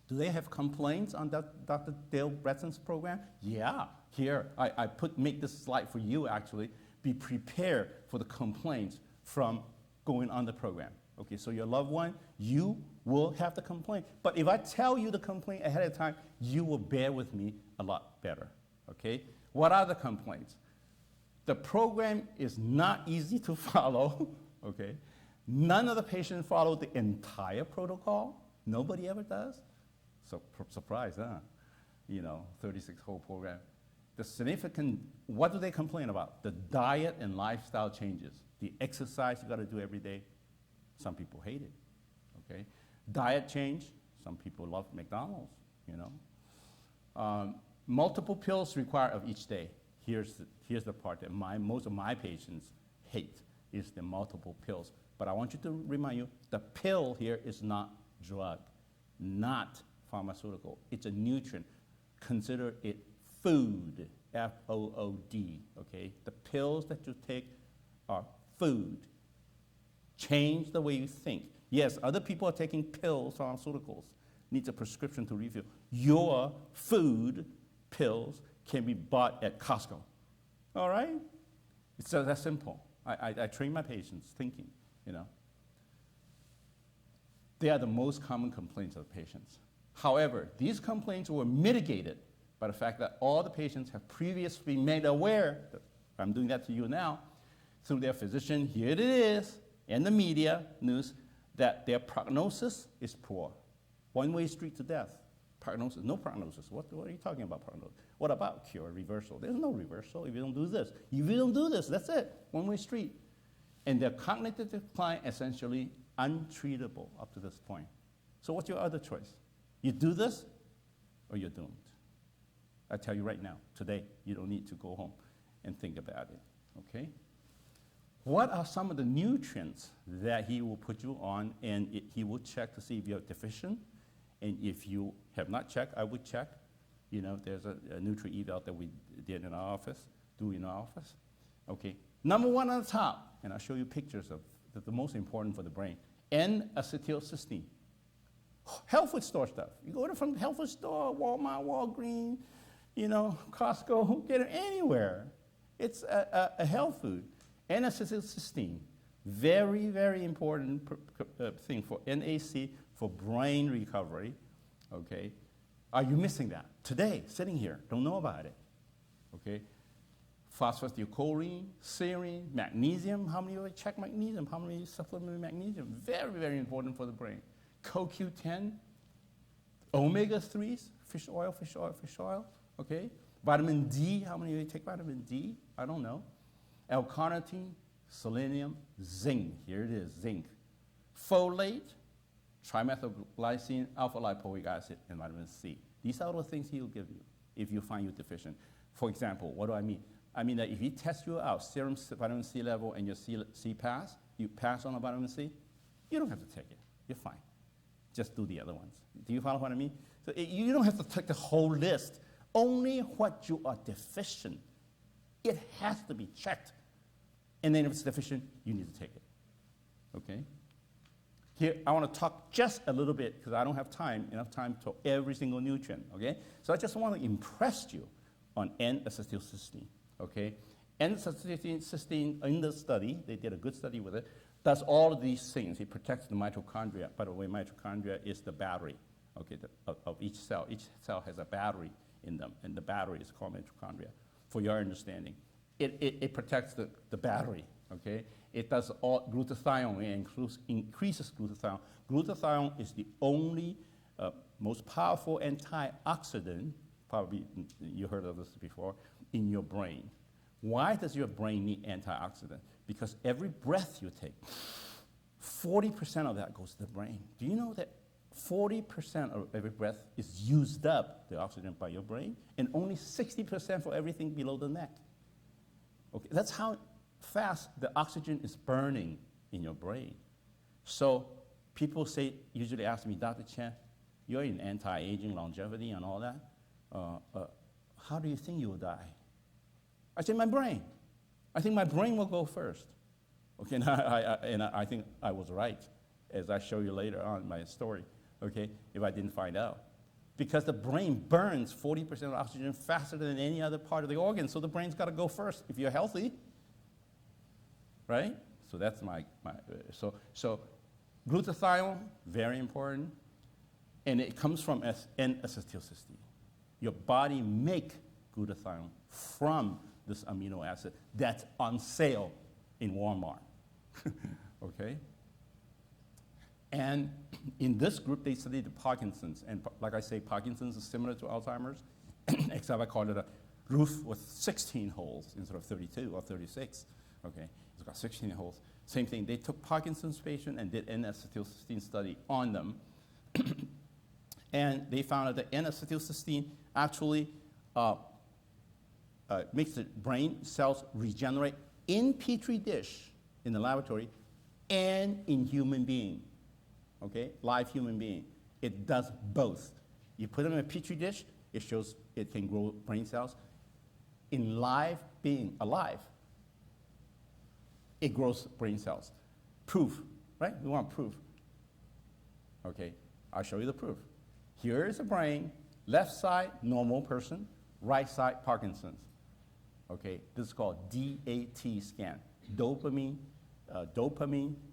Do they have complaints on Dr. Dale Bretson's program? Yeah, here, I make this slide for you actually. Be prepared for the complaints from going on the program. Okay, so your loved one, you will have the complaint. But if I tell you the complaint ahead of time, you will bear with me a lot better, okay? What are the complaints? The program is not easy to follow, okay? None of the patients follow the entire protocol. Nobody ever does. So surprise, huh? 36-hole program. The significant, what do they complain about? The diet and lifestyle changes. The exercise you gotta do every day. Some people hate it, okay? Diet change, some people love McDonald's, multiple pills required of each day. Here's the part that most of my patients hate, is the multiple pills. But I want you to remind you, the pill here is not drug, not pharmaceutical. It's a nutrient. Consider it food, F-O-O-D, okay? The pills that you take are food. Change the way you think. Yes, other people are taking pills, pharmaceuticals, needs a prescription to refill. Your food pills can be bought at Costco, all right? It's that simple. I train my patients thinking, They are the most common complaints of patients. However, these complaints were mitigated by the fact that all the patients have previously been made aware, that I'm doing that to you now, through their physician, here it is, in the media, news, that their prognosis is poor. One-way street to death. Prognosis, no prognosis. What are you talking about prognosis? What about cure, reversal? There's no reversal if you don't do this. If you don't do this, that's it, one-way street. And their cognitive decline essentially untreatable up to this point. So what's your other choice? You do this, or you're doomed. I tell you right now, today, you don't need to go home and think about it, okay? What are some of the nutrients that he will put you on, and he will check to see if you're deficient? And if you have not checked, I would check. You know, there's a Nutri-Eval that we did in our office, Okay, number one on the top, and I'll show you pictures of the most important for the brain, N-acetylcysteine. Health food store stuff. You go to from health food store, Walmart, Walgreens, you know, Costco, get it anywhere. It's a health food. N-acetylcysteine, very, very important thing for NAC, for brain recovery, okay? Are you missing that? Today, sitting here, don't know about it, okay? Phosphatidylcholine, serine, magnesium. How many of you check magnesium? How many supplement magnesium? Very, very important for the brain. CoQ10, omega-3s, fish oil, okay? Vitamin D, how many of you take vitamin D? I don't know. L-carnitine, selenium, zinc. Here it is, zinc. Folate, trimethylglycine, alpha-lipoic acid, and vitamin C. These are the things he will give you if you find you deficient. For example, what do I mean? I mean that if he tests you out, serum vitamin C level and your C pass, you pass on the vitamin C, you don't have to take it. You're fine. Just do the other ones. Do you follow what I mean? So you don't have to take the whole list. Only what you are deficient. It has to be checked. And then if it's deficient, you need to take it. Okay? Here, I want to talk just a little bit, because I don't have enough time to every single nutrient, okay? So I just want to impress you on N-acetylcysteine, okay? N-acetylcysteine in the study, they did a good study with it, does all of these things. It protects the mitochondria. By the way, mitochondria is the battery, okay, of each cell. Each cell has a battery in them, and the battery is called mitochondria, for your understanding. It protects the battery, okay? It does all glutathione, it increases glutathione. Glutathione is the only most powerful antioxidant, probably you heard of this before, in your brain. Why does your brain need antioxidant? Because every breath you take, 40% of that goes to the brain. Do you know that 40% of every breath is used up, the oxygen, by your brain, and only 60% for everything below the neck? Okay, that's how fast the oxygen is burning in your brain. So people usually ask me, Dr. Chen, you're in anti-aging, longevity, and all that. How do you think you will die? I say, my brain. I think my brain will go first. Okay, and I think I was right, as I show you later on in my story, okay, if I didn't find out. Because the brain burns 40% of oxygen faster than any other part of the organ, so the brain's got to go first if you're healthy, right? So that's so glutathione, very important, and it comes from N-acetylcysteine. Your body makes glutathione from this amino acid that's on sale in Walmart, okay? And in this group, they studied the Parkinson's. And like I say, Parkinson's is similar to Alzheimer's, except I called it a roof with 16 holes instead of 32 or 36. Okay, it's got 16 holes. Same thing, they took Parkinson's patient and did N-acetylcysteine study on them. And they found out that N-acetylcysteine actually makes the brain cells regenerate in Petri dish in the laboratory and in human being. Okay, live human being. It does both. You put them in a Petri dish, it shows it can grow brain cells. In live being, alive, it grows brain cells. Proof, right? We want proof. Okay, I'll show you the proof. Here is the brain, left side, normal person, right side, Parkinson's. Okay, this is called DAT scan, dopamine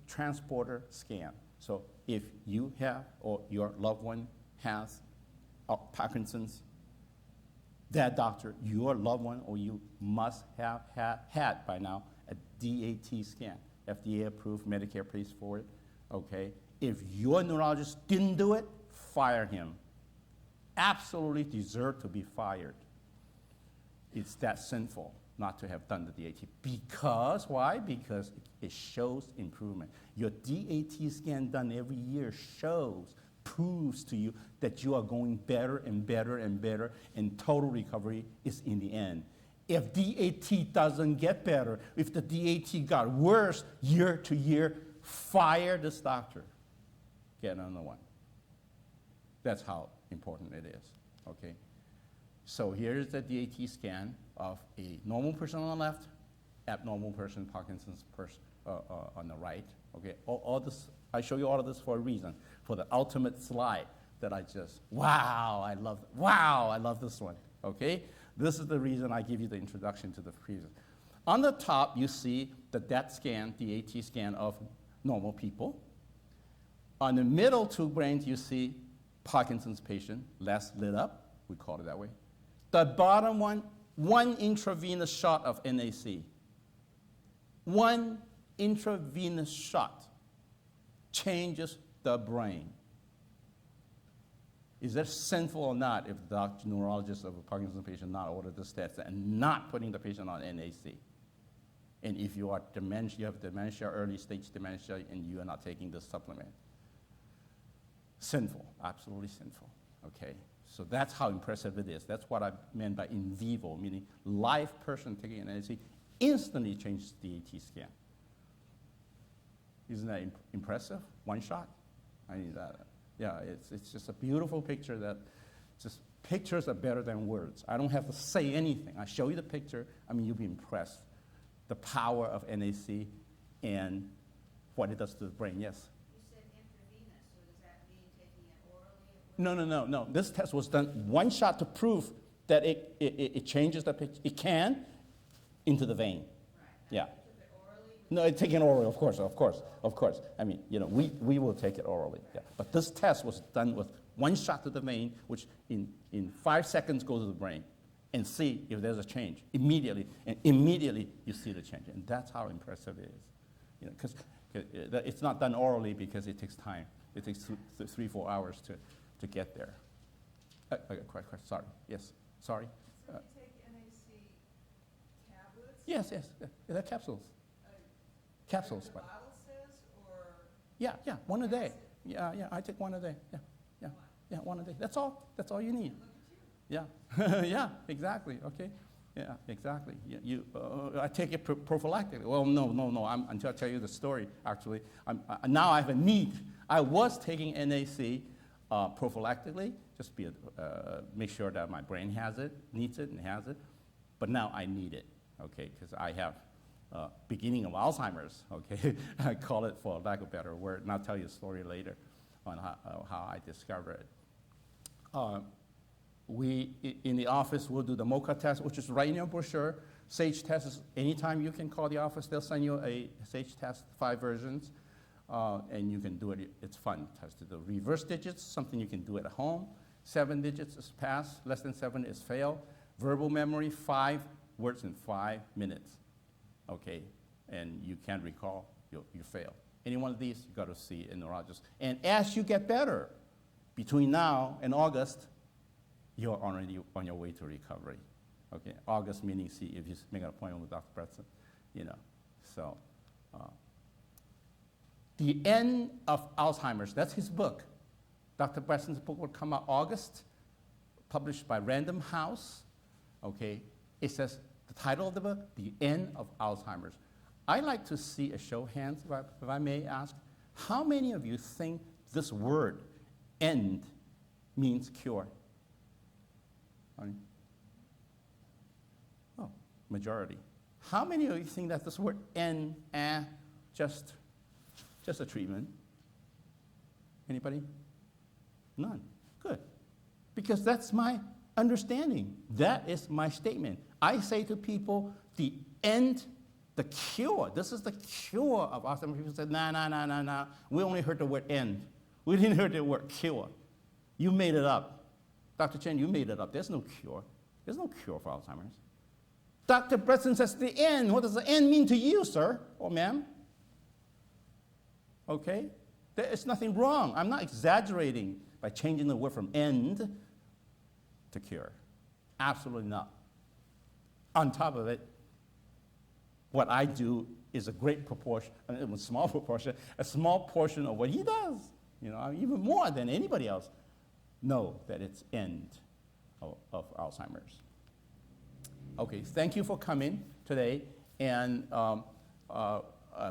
transporter scan. So if you have or your loved one has Parkinson's, that doctor, your loved one, or you must have had by now a DAT scan. FDA approved, Medicare pays for it, okay? If your neurologist didn't do it, fire him. Absolutely deserve to be fired. It's that sinful not to have done the DAT. Because, why? Because it shows improvement. Your DAT scan done every year proves to you that you are going better and better and better, and total recovery is in the end. If DAT doesn't get better, if the DAT got worse year to year, fire this doctor. Get another one. That's how important it is, okay? So here's the DAT scan of a normal person on the left, abnormal person, Parkinson's person on the right, okay? All this, I show you all of this for a reason, for the ultimate slide that I just, wow, I love this one, okay? This is the reason I give you the introduction to the previous. On the top, you see the DAT scan, DAT scan of normal people. On the middle two brains, you see Parkinson's patient, less lit up, we call it that way. The bottom one intravenous shot of NAC. One intravenous shot changes the brain. Is that sinful or not if the doctor, neurologist of a Parkinson's patient not ordered this test and not putting the patient on NAC? And if you are dementia, you have dementia, early stage dementia, and you are not taking this supplement. Sinful, absolutely sinful, okay? So that's how impressive it is. That's what I meant by in vivo, meaning live person taking an NAC instantly changes the DAT scan. Isn't that impressive? One shot? I mean, yeah, it's just a beautiful picture that just pictures are better than words. I don't have to say anything. I show you the picture, I mean, you'll be impressed. The power of NAC and what it does to the brain, yes?
You said intravenous, so does that mean taking it orally?
No. This test was done one shot to prove that it changes the picture. It can into the vein.
Right.
Yeah.
You took it orally?
No, it's taken orally, of course. I mean, you know, we will take it orally. Yeah. But this test was done with one shot to the vein, which in 5 seconds goes to the brain, and see if there's a change immediately. And immediately you see the change, and that's how impressive it is. You know, because it's not done orally because it takes time. It takes 3-4 hours to get there. Quite, sorry. Yes. Sorry.
So you take NAC tablets?
Yes. They're capsules. Capsules.
The bottle says, or?
Yeah, one a day. Yeah, I take one a day. Yeah, one a day. That's all you need.
Look at you.
Yeah, yeah, exactly, okay. Yeah, exactly. I take it prophylactically. Well, no. Until I tell you the story, actually. Now I have a need. I was taking NAC prophylactically, just make sure that my brain needs it and has it. But now I need it, okay, because I have beginning of Alzheimer's, okay? I call it, for lack of a better word, and I'll tell you a story later on how I discovered it. We, in the office, will do the MOCA test, which is right in your brochure. SAGE test is anytime you can call the office, they'll send you a SAGE test, 5 versions, and you can do it. It's fun. Test the reverse digits, something you can do at home. 7 digits is pass, less than 7 is fail. Verbal memory, 5 words in 5 minutes, okay? And you can't recall, you fail. Any one of these, you got to see a neurologist. And as you get better, between now and August, you're already on your way to recovery. Okay, August meaning see if you make an appointment with Dr. Bretson, you know. So, The End of Alzheimer's, that's his book. Dr. Bretson's book will come out August, published by Random House. Okay, it says the title of the book, The End of Alzheimer's. I'd like to see a show of hands, if I may ask, how many of you think this word, end, means cure? Oh, majority. How many of you think that this word end, just a treatment? Anybody? None. Good. Because that's my understanding. That is my statement. I say to people, the end, the cure, this is the cure of Alzheimer's. People say, nah. We only heard the word end. We didn't hear the word cure. You made it up. Dr. Chen, you made it up. There's no cure. There's no cure for Alzheimer's. Dr. Bresson says the end. What does the end mean to you, sir or ma'am? Okay? There is nothing wrong. I'm not exaggerating by changing the word from end to cure. Absolutely not. On top of it, what I do is a great proportion, a small proportion, a small portion of what he does. You know, even more than anybody else know that it's end of Alzheimer's. Okay, thank you for coming today, and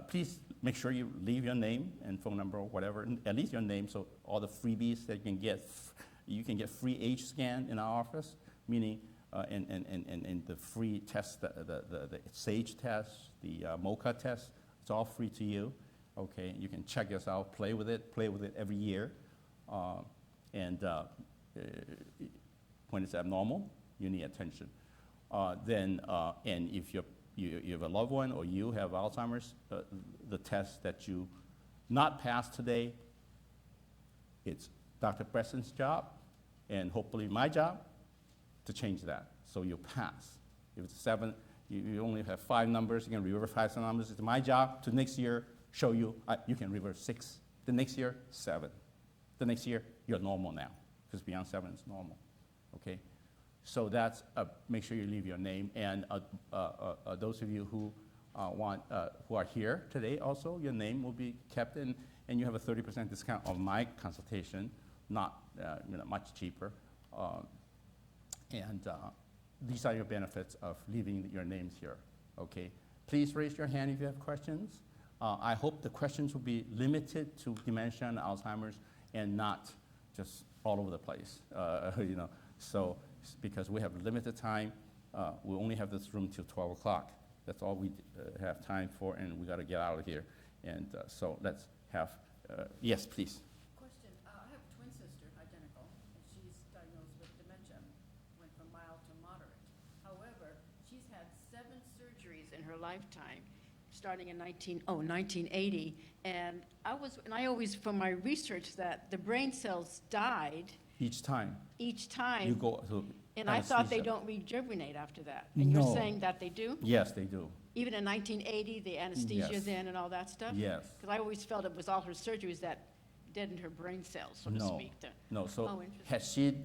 please make sure you leave your name and phone number or whatever, at least your name, so all the freebies that you can get free age scan in our office, meaning and the free test, the SAGE test, the MOCA test, it's all free to you. Okay, you can check this out, play with it every year, and when it's abnormal, you need attention. And if you have a loved one or you have Alzheimer's, the test that you not passed today, it's Dr. Bresson's job, and hopefully my job, to change that, so you pass. If it's 7, you only have 5 numbers, you can reverse 5 numbers. It's my job to next year show you, you can reverse 6. The next year, 7. The next year, you're normal now, because beyond 7 is normal, okay? So that's, make sure you leave your name, and those of you who who are here today also, your name will be kept in, and you have a 30% discount on my consultation, not much cheaper. These are your benefits of leaving your names here, okay? Please raise your hand if you have questions. I hope the questions will be limited to dementia and Alzheimer's and not just all over the place, So, because we have limited time, we only have this room till 12 o'clock. That's all we have time for, and we gotta get out of here. And so let's have, yes, please.
Question, I have a twin sister, identical, and she's diagnosed with dementia, went from mild to moderate. However, she's had 7 surgeries in her lifetime, starting in 1980, and I always, from my research, that the brain cells died
Each time
each
you go to
and I thought they
anesthesia.
don't rejuvenate after that. And you're
No.
saying that they do?
Yes, they do.
Even in 1980, the anesthesia's in and all that stuff?
Yes.
Because I always felt it was all her surgeries that deadened her brain cells, so to
No.
speak.
No, so
Interesting.
had she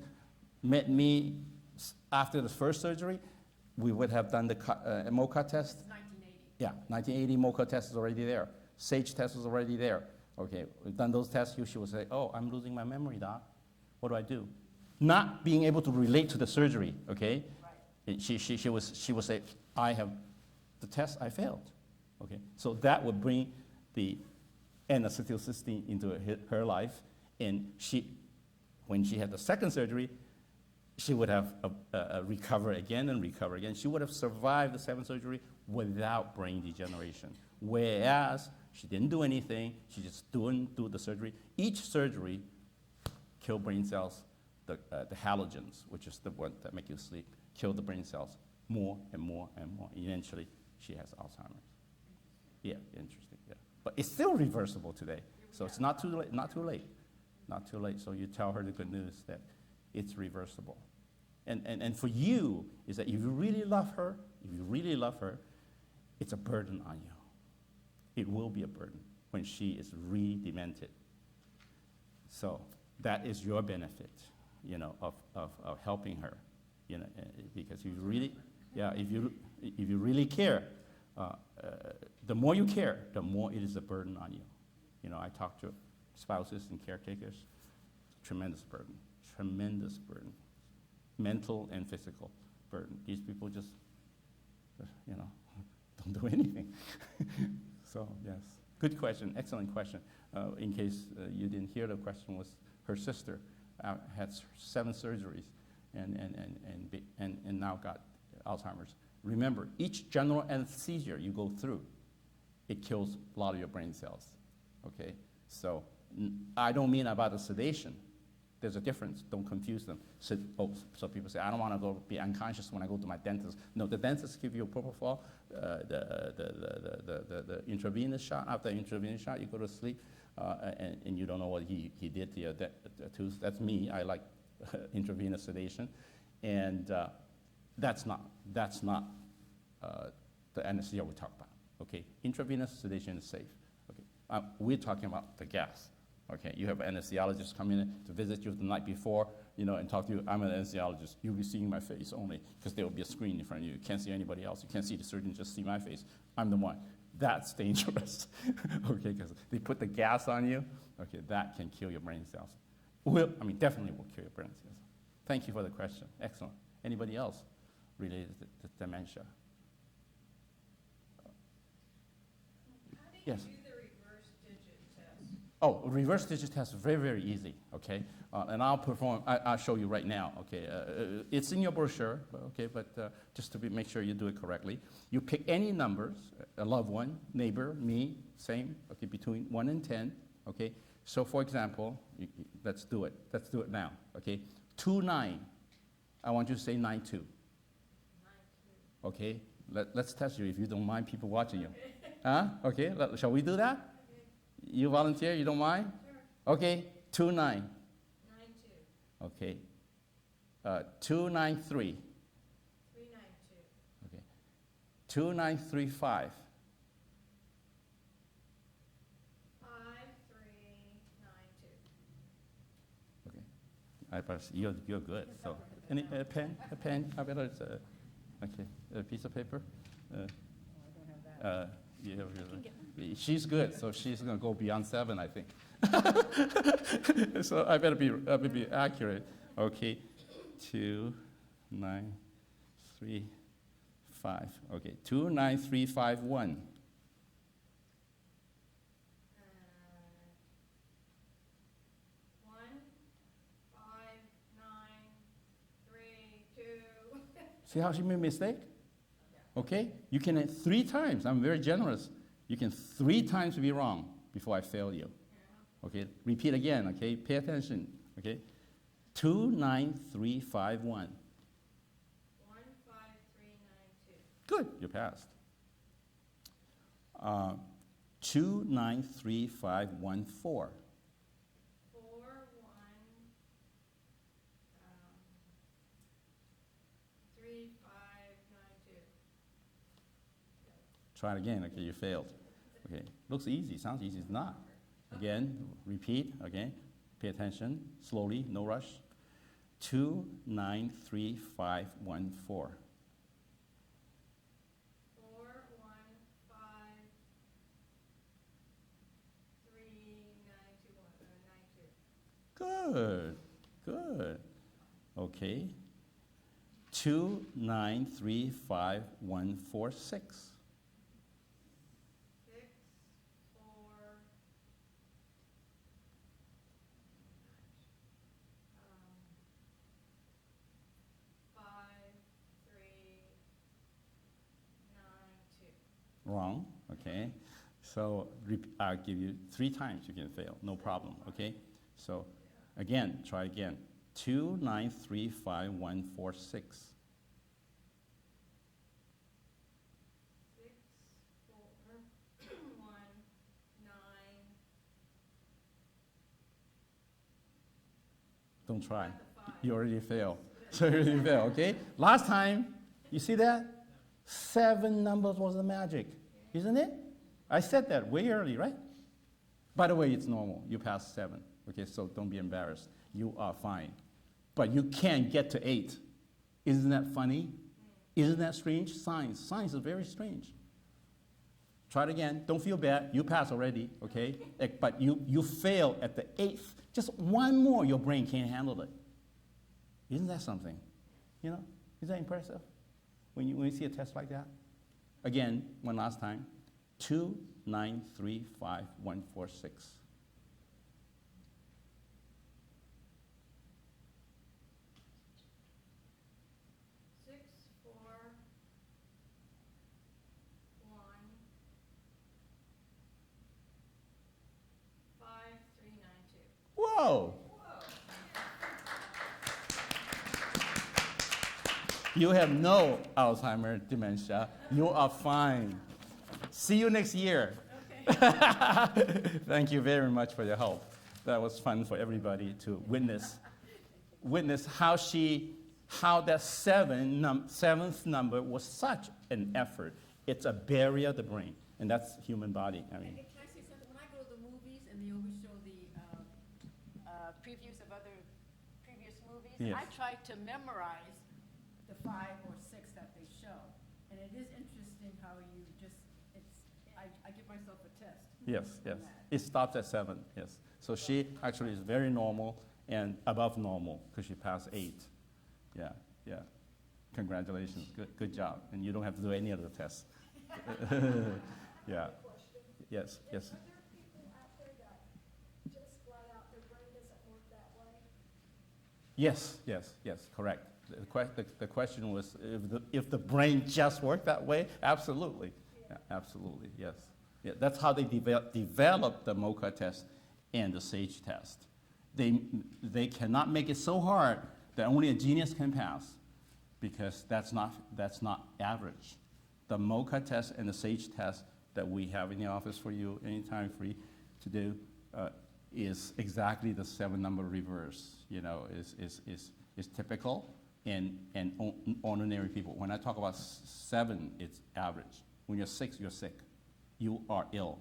met me after the first surgery, we would have done the MOCA test.
It's 1980.
Yeah, 1980 MOCA test is already there. SAGE test is already there. Okay, we've done those tests. She would say, "Oh, I'm losing my memory, doc. What do I do?" Not being able to relate to the surgery. Okay,
Right.
she would say, "I have the test. I failed." Okay, so that would bring the N-acetylcysteine into her life, and when she had the second surgery, she would have recover again and recover again. She would have survived the 7th surgery without brain degeneration. Whereas she didn't do anything, she just didn't do the surgery. Each surgery killed brain cells, the halogens, which is the one that make you sleep, kill the brain cells more and more and more. Eventually, she has Alzheimer's. Yeah, interesting. Yeah, but it's still reversible today, so it's not too late. Not too late. Not too late. So you tell her the good news that it's reversible. And for you is that if you really love her, it's a burden on you. It will be a burden when she is re-demented. So that is your benefit, of helping her, because if you really care, the more you care, the more it is a burden on you. I talk to spouses and caretakers, tremendous burden, mental and physical burden. These people just, don't do anything. So, yes, good question, excellent question. In case you didn't hear, the question was her sister had 7 surgeries and now got Alzheimer's. Remember, each general anesthesia you go through, it kills a lot of your brain cells, okay? So I don't mean about the sedation. There's a difference, don't confuse them. So people say, I don't want to go be unconscious when I go to my dentist. No, the dentist give you a propofol, the intravenous shot. After the intravenous shot, you go to sleep, and you don't know what he did to your tooth. That's me, I like intravenous sedation. And That's not the anesthesia we talk about. Okay, intravenous sedation is safe. Okay, we're talking about the gas. Okay, you have an anesthesiologist come in to visit you the night before, and talk to you. I'm an anesthesiologist. You'll be seeing my face only because there will be a screen in front of you. You can't see anybody else. You can't see the surgeon, just see my face. I'm the one. That's dangerous. Okay, because they put the gas on you. Okay, that can kill your brain cells. Definitely will kill your brain cells. Thank you for the question. Excellent. Anybody else related to dementia?
How do you
Yes.
do the reverse digit test?
Oh, reverse digit test is very, very easy, okay? And I'll show you right now, okay? It's in your brochure, okay, but just to make sure you do it correctly. You pick any numbers, a loved one, neighbor, me, same, okay, between 1 and 10, okay? So for example, let's do it. Let's do it now, okay? 2, 9. I want you to say 9, 2. 9, 2. Okay? Let's test you if you don't mind people watching you. Huh? Okay, shall we do that? Okay. You volunteer, you don't mind? Sure. Okay, 2, 9. 9, 2. Okay. 2, 9, 3. 3, 9, 2. Okay. 2, 9, 3, 5. 5, 3, 9, 2. Okay. You're good. So, any a pen? I better. Okay. A piece of paper. Yeah, she's good, so she's gonna go beyond 7, I think. So I better be accurate. Okay, 2, 9, 3, 5. Okay, 2, 9, 3, 5, 1. 1, 5, 9, 3, 2. See how she made a mistake? Okay? You can 3 times. I'm very generous. You can 3 times be wrong before I fail you. Okay? Repeat again, okay? Pay attention. Okay? 2, 9, 3, 5, 1. 1, 5, 3, 9, 2. Good, you passed. 2, 9, 3, 5, 1, 4. 4, 1, 3, 5, 9, 2. Try it again. Okay, you failed. Okay, looks easy. Sounds easy. It's not. Again, repeat. Okay, pay attention. Slowly, no rush. 2, 9, 3, 5, 1, 4. 4, 1, 5, 3, 9, 2, 1, 9, 2. Good, good. Okay. 2, 9, 3, 5, 1, 4, 6. 6, 4, 5, 3, 9, 2. Wrong, okay. So I'll give you 3 times you can fail, no problem, okay? So again, try again. 2, 9, 3, 5, 1, 4, 6. 6, 4, 1, 9. Don't try. You already failed. So you already failed, okay? Last time, you see that? 7 numbers was the magic, isn't it? I said that way early, right? By the way, it's normal. You passed 7, okay? So don't be embarrassed. You are fine. But you can't get to 8. Isn't that funny? Isn't that strange? Science is very strange. Try it again. Don't feel bad. You passed already, okay? But you fail at the 8th. Just one more, your brain can't handle it. Isn't that something? Is that impressive? When you see a test like that? Again, one last time. 2, 9, 3, 5, 1, 4, 6. 6, 4, 1, 5, 3, 9, 2. Whoa! You have no Alzheimer, dementia. You are fine. See you next year. Okay. Thank you very much for your help. That was fun for everybody to witness how she how that seventh number was such an effort. It's a barrier of the brain, and that's human body. I mean,
Can I say something? When I go to the movies and they always show the previews of other previous movies,
Yes.
I try to memorize the 5 or 6 that they show. And it is interesting how you just, I give myself a test.
yes, yes.
on that.
It stops at 7, yes. So she actually is very normal and above normal because she passed 8. Yeah, yeah. Congratulations, good job. And you don't have to do any other tests. Yeah, yes, yes.
Are there people out there that just flat out their brain doesn't work that way?
Yes, yes, yes, correct. The question was if the brain just worked that way? Absolutely, yeah, absolutely, yes. Yeah, that's how they developed the MOCA test and the SAGE test. They cannot make it so hard that only a genius can pass, because that's not average. The MOCA test and the SAGE test that we have in the office for you anytime free to do is exactly the 7-number reverse. You know, is typical and ordinary people. When I talk about 7, it's average. When you're 6, you're sick. You are ill.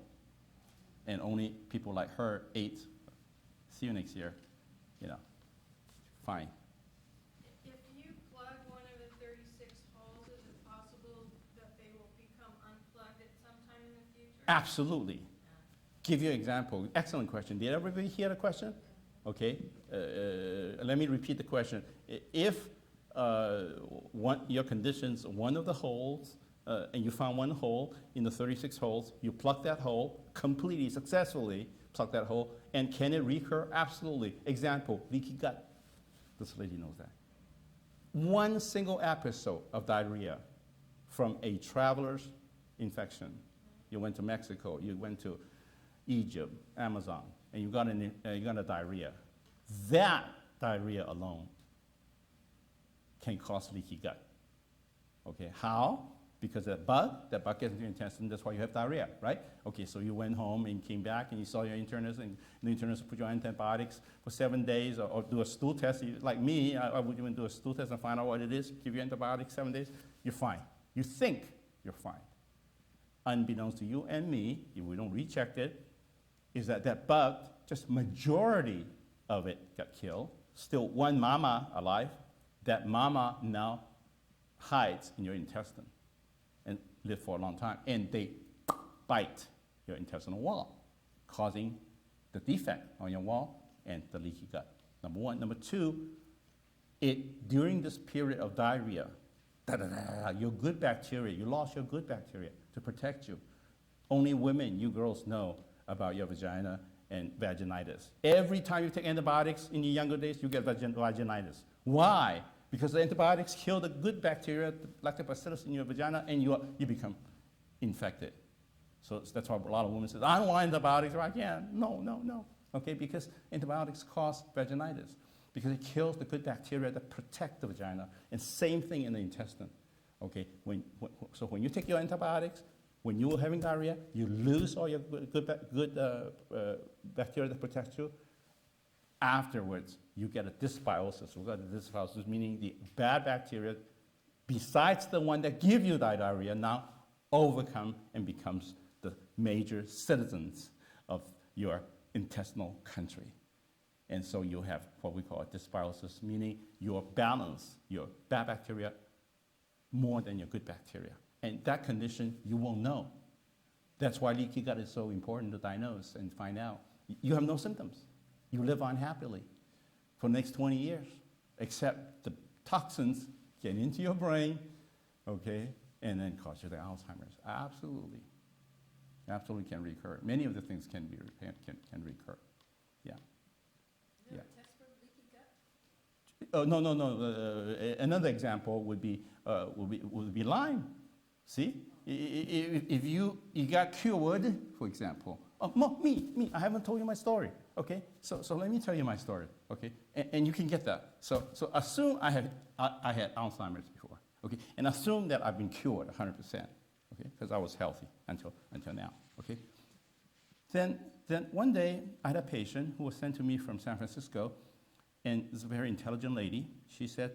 And only people like her, 8, see you next year, you know, fine.
If you plug one of the 36 holes, is it possible that they will become unplugged at some time in the future?
Absolutely. Give you an example. Excellent question. Did everybody hear the question? Okay. Let me repeat the question. If your conditions, one of the holes, and you found one hole in the 36 holes, you plug that hole completely successfully, plug that hole, and can it recur? Absolutely. Example, leaky gut. This lady knows that. One single episode of diarrhea from a traveler's infection. You went to Mexico, you went to Egypt, Amazon, and you got a diarrhea. That diarrhea alone can cause leaky gut. Okay, how? Because that bug gets into your intestine, that's why you have diarrhea, right? Okay, so you went home and came back and you saw your internist, and the internist put you on antibiotics for 7 days, or do a stool test. Like me, I would even do a stool test and find out what it is, give you antibiotics 7 days, you're fine. You think you're fine. Unbeknownst to you and me, if we don't recheck it, is that bug, just majority of it got killed. Still one mama alive. That mama now hides in your intestine and live for a long time. And they bite your intestinal wall, causing the defect on your wall and the leaky gut. Number one. Number two, during this period of diarrhea, your good bacteria, you lost your good bacteria to protect you. Only women, you girls, know about your vagina and vaginitis. Every time you take antibiotics in your younger days, you get vaginitis. Why? Because the antibiotics kill the good bacteria, the lactobacillus in your vagina, and you become infected. So that's why a lot of women say, I don't want antibiotics. Right? Yeah, no. Okay, because antibiotics cause vaginitis, because it kills the good bacteria that protect the vagina. And same thing in the intestine. Okay, so when you take your antibiotics, when you are having diarrhea, you lose all your good bacteria that protect you. Afterwards, you get a dysbiosis. We got a dysbiosis, meaning the bad bacteria, besides the one that give you the diarrhea, now overcome and becomes the major citizens of your intestinal country. And so you have what we call a dysbiosis, meaning your balance, your bad bacteria, more than your good bacteria. And that condition, you won't know. That's why leaky gut is so important to diagnose and find out. You have no symptoms. You live on happily for the next 20 years, except the toxins get into your brain, okay, and then cause you the Alzheimer's. Absolutely. Absolutely can recur. Many of the things can recur. Yeah.
Is there
Yeah.
a test for leaky gut?
No. Another example would be Lyme. See, if you got cured, for example. Me. I haven't told you my story. Okay, so let me tell you my story. Okay, and you can get that. So assume I had Alzheimer's before. Okay, and assume that I've been cured 100%. Okay, because I was healthy until now. Okay. Then one day I had a patient who was sent to me from San Francisco, and this is a very intelligent lady. She said,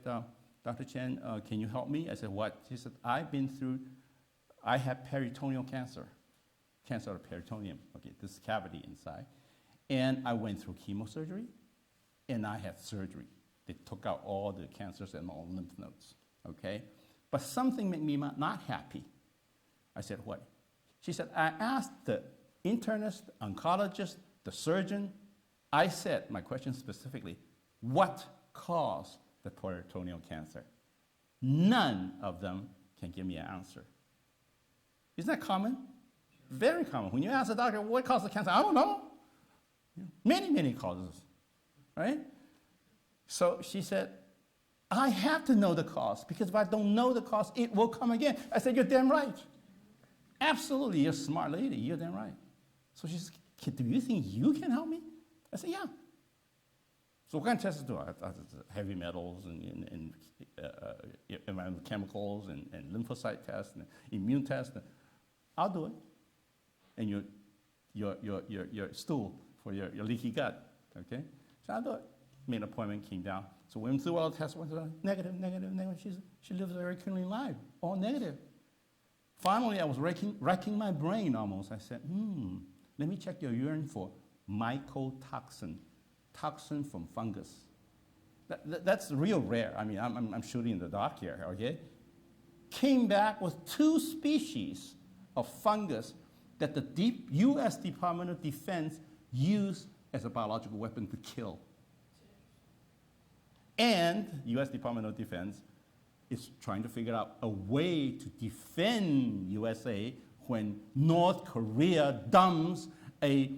Dr. Chen, can you help me? I said, what? She said, I have peritoneal cancer of the peritoneum, okay, this cavity inside. And I went through chemosurgery, and I had surgery. They took out all the cancers in all lymph nodes, okay? But something made me not happy. I said, what? She said, I asked the internist, the oncologist, the surgeon. I said, my question specifically, what caused the peritoneal cancer? None of them can give me an answer. Isn't that common? Very common. When you ask a doctor, what caused the cancer? I don't know. Many, many causes, right? So she said, I have to know the cause, because if I don't know the cause, it will come again. I said, you're damn right. Absolutely, you're a smart lady, you're damn right. So she said, do you think you can help me? I said, yeah. So what kind of tests do I? Heavy metals and environmental chemicals and lymphocyte tests and immune tests. I'll do it. And your stool for your leaky gut, okay? So I'll do it. Made an appointment, came down. So went through all the tests, went through negative. She lives a very clean life, all negative. Finally, I was racking my brain almost. I said, let me check your urine for mycotoxin, toxin from fungus. That's real rare. I mean, I'm shooting in the dark here, okay? Came back with 2 species of fungus that the U.S. Department of Defense used as a biological weapon to kill. And U.S. Department of Defense is trying to figure out a way to defend USA when North Korea dumps a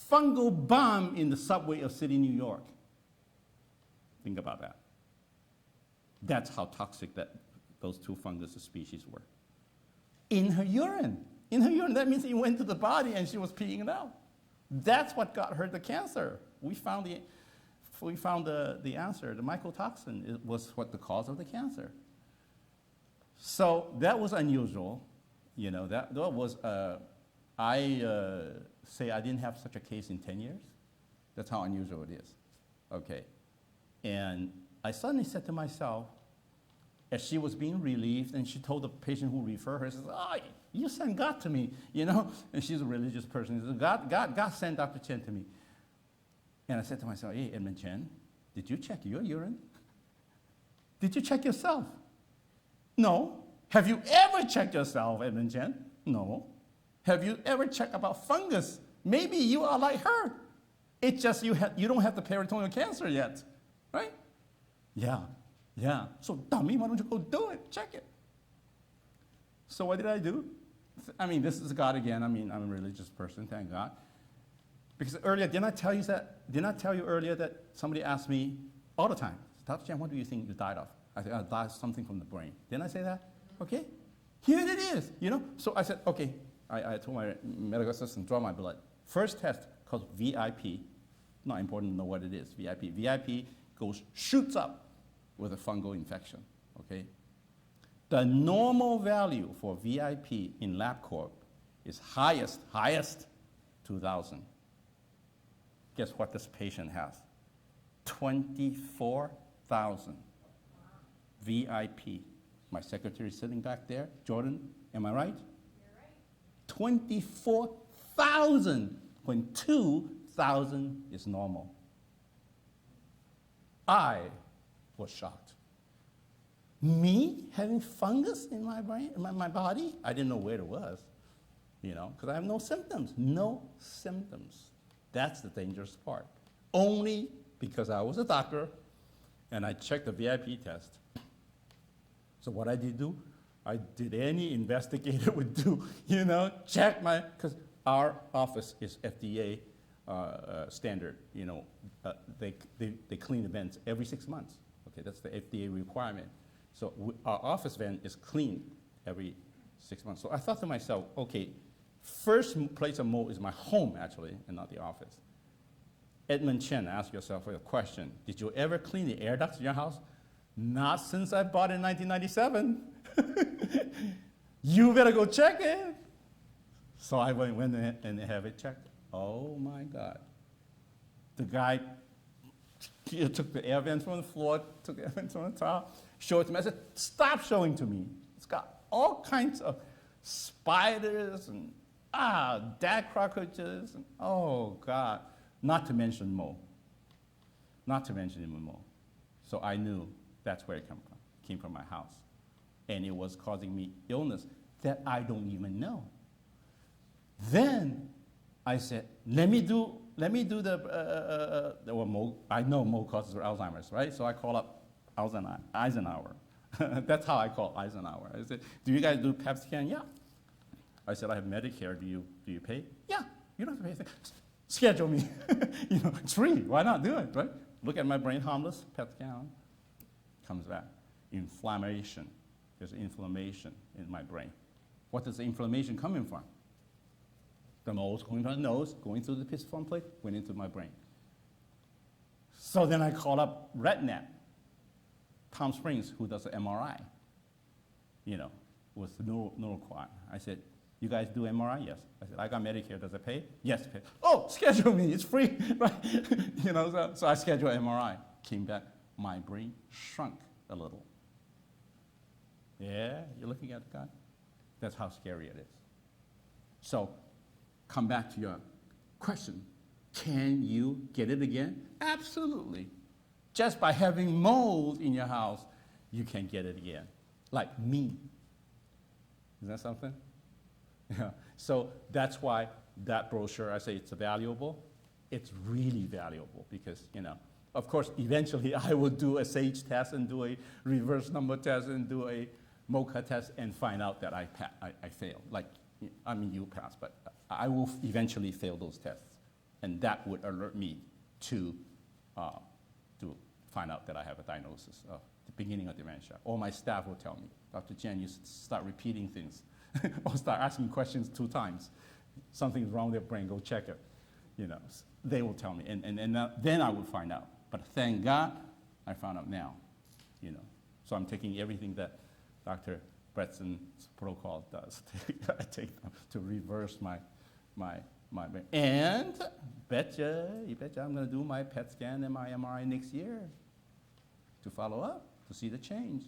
fungal bomb in the subway of city New York. Think about that. That's how toxic those 2 fungus species were. In her urine. That means it went to the body and she was peeing it out. That's what got her the cancer. We found the answer. The mycotoxin was what the cause of the cancer. So that was unusual. You know, that was, I say I didn't have such a case in 10 years. That's how unusual it is. Okay. And I suddenly said to myself, as she was being relieved, and she told the patient who referred her, she says, oh, you sent God to me, you know? And she's a religious person. She says, God sent Dr. Chen to me. And I said to myself, hey, Edmund Chen, did you check your urine? Did you check yourself? No. Have you ever checked yourself, Edmund Chen? No. Have you ever checked about fungus? Maybe you are like her. It's just you don't have the peritoneal cancer yet, right? Yeah. So dummy, why don't you go do it? Check it. So what did I do? I mean, this is God again. I mean, I'm a religious person, thank God. Because earlier, didn't I tell you earlier that somebody asked me all the time, Dr. Chen, what do you think you died of? I said, I died something from the brain. Didn't I say that? Okay. Here it is, you know? So I said, okay. I told my medical assistant, draw my blood. First test called VIP. Not important to know what it is, VIP. VIP shoots up with a fungal infection, okay? The normal value for VIP in LabCorp is highest, 2,000. Guess what this patient has? 24,000. VIP. My secretary is sitting back there. Jordan, am I right?
You're right.
24,000 when 2,000 is normal. I was shocked. Me having fungus in my brain, in my body? I didn't know where it was, you know, because I have no symptoms. No symptoms. That's the dangerous part. Only because I was a doctor and I checked the VIP test. So what I did do, I did any investigator would do, you know, check because our office is FDA standard, you know, they clean the vents every 6 months. Okay, that's the FDA requirement. So our office vent is cleaned every 6 months. So I thought to myself, okay, first place of mold is my home, actually, and not the office. Edmund Chen, ask yourself a question. Did you ever clean the air ducts in your house? Not since I bought it in 1997. You better go check it. So I went and have it checked. Oh, my God. The guy took the air vents from the floor, took the air vents from the top, show it to me. I said, stop showing to me. It's got all kinds of spiders and dead cockroaches, and oh God, not to mention mold. Not to mention even mold. So I knew that's where it came from my house. And it was causing me illness that I don't even know. Then I said, let me do mold. I know mold causes Alzheimer's, right? So I call up Eisenhower. That's how I call Eisenhower. I said, do you guys do PET scan? Yeah. I said, I have Medicare. Do you pay? Yeah. You don't have to pay anything. Schedule me. It's free. Why not do it, right? Look at my brain, harmless, PET scan. Comes back. Inflammation. There's inflammation in my brain. What is the inflammation coming from? The mold's going from the nose, going through the pisiform plate, went into my brain. So then I called up RetNet, Palm Springs, who does the MRI, with the neuroquad. I said, you guys do MRI? Yes. I said, I got Medicare. Does it pay? Yes, pay. Oh, schedule me. It's free, right? So I scheduled MRI. Came back. My brain shrunk a little. Yeah, you're looking at the guy? That's how scary it is. So come back to your question. Can you get it again? Absolutely. Just by having mold in your house, you can get it again. Like me. Is that something? Yeah. So that's why that brochure, I say it's valuable. It's really valuable because, of course, eventually I will do a SAGE test and do a reverse number test and do a MOCA test and find out that I failed. You passed, but I will eventually fail those tests. And that would alert me to find out that I have a diagnosis of the beginning of dementia. Or my staff will tell me, Dr. Chen, you start repeating things or start asking questions 2 times. Something's wrong with their brain, go check it. They will tell me, and then I would find out. But thank God, I found out now. So I'm taking everything that Dr. Bretson's protocol does. I take them to reverse my brain. And you betcha I'm going to do my PET scan and my MRI next year to follow up, to see the change,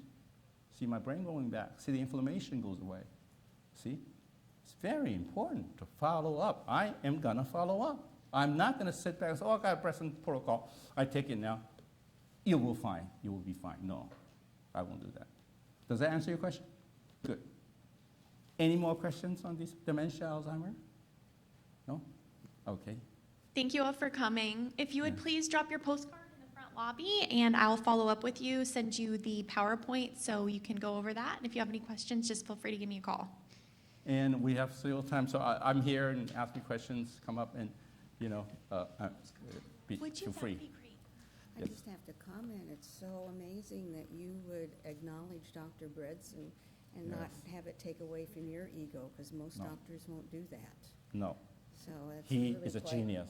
see my brain going back, see the inflammation goes away. See? It's very important to follow up. I am going to follow up. I'm not going to sit back and say, I got a Bresson protocol. I take it now. You will fine. You will be fine. No, I won't do that. Does that answer your question? Good. Any more questions on this dementia, Alzheimer? No? Okay.
Thank you all for coming. If you would please drop your postcard in the front lobby, and I'll follow up with you, send you the PowerPoint so you can go over that. And if you have any questions, just feel free to give me a call.
And we have still time, so I'm here and ask me questions, come up and, feel free.
I just have to comment, it's so amazing that you would acknowledge Dr. Bredson and not have it take away from your ego, because most doctors won't do that.
No.
So it's
He
really
is a
quite
genius.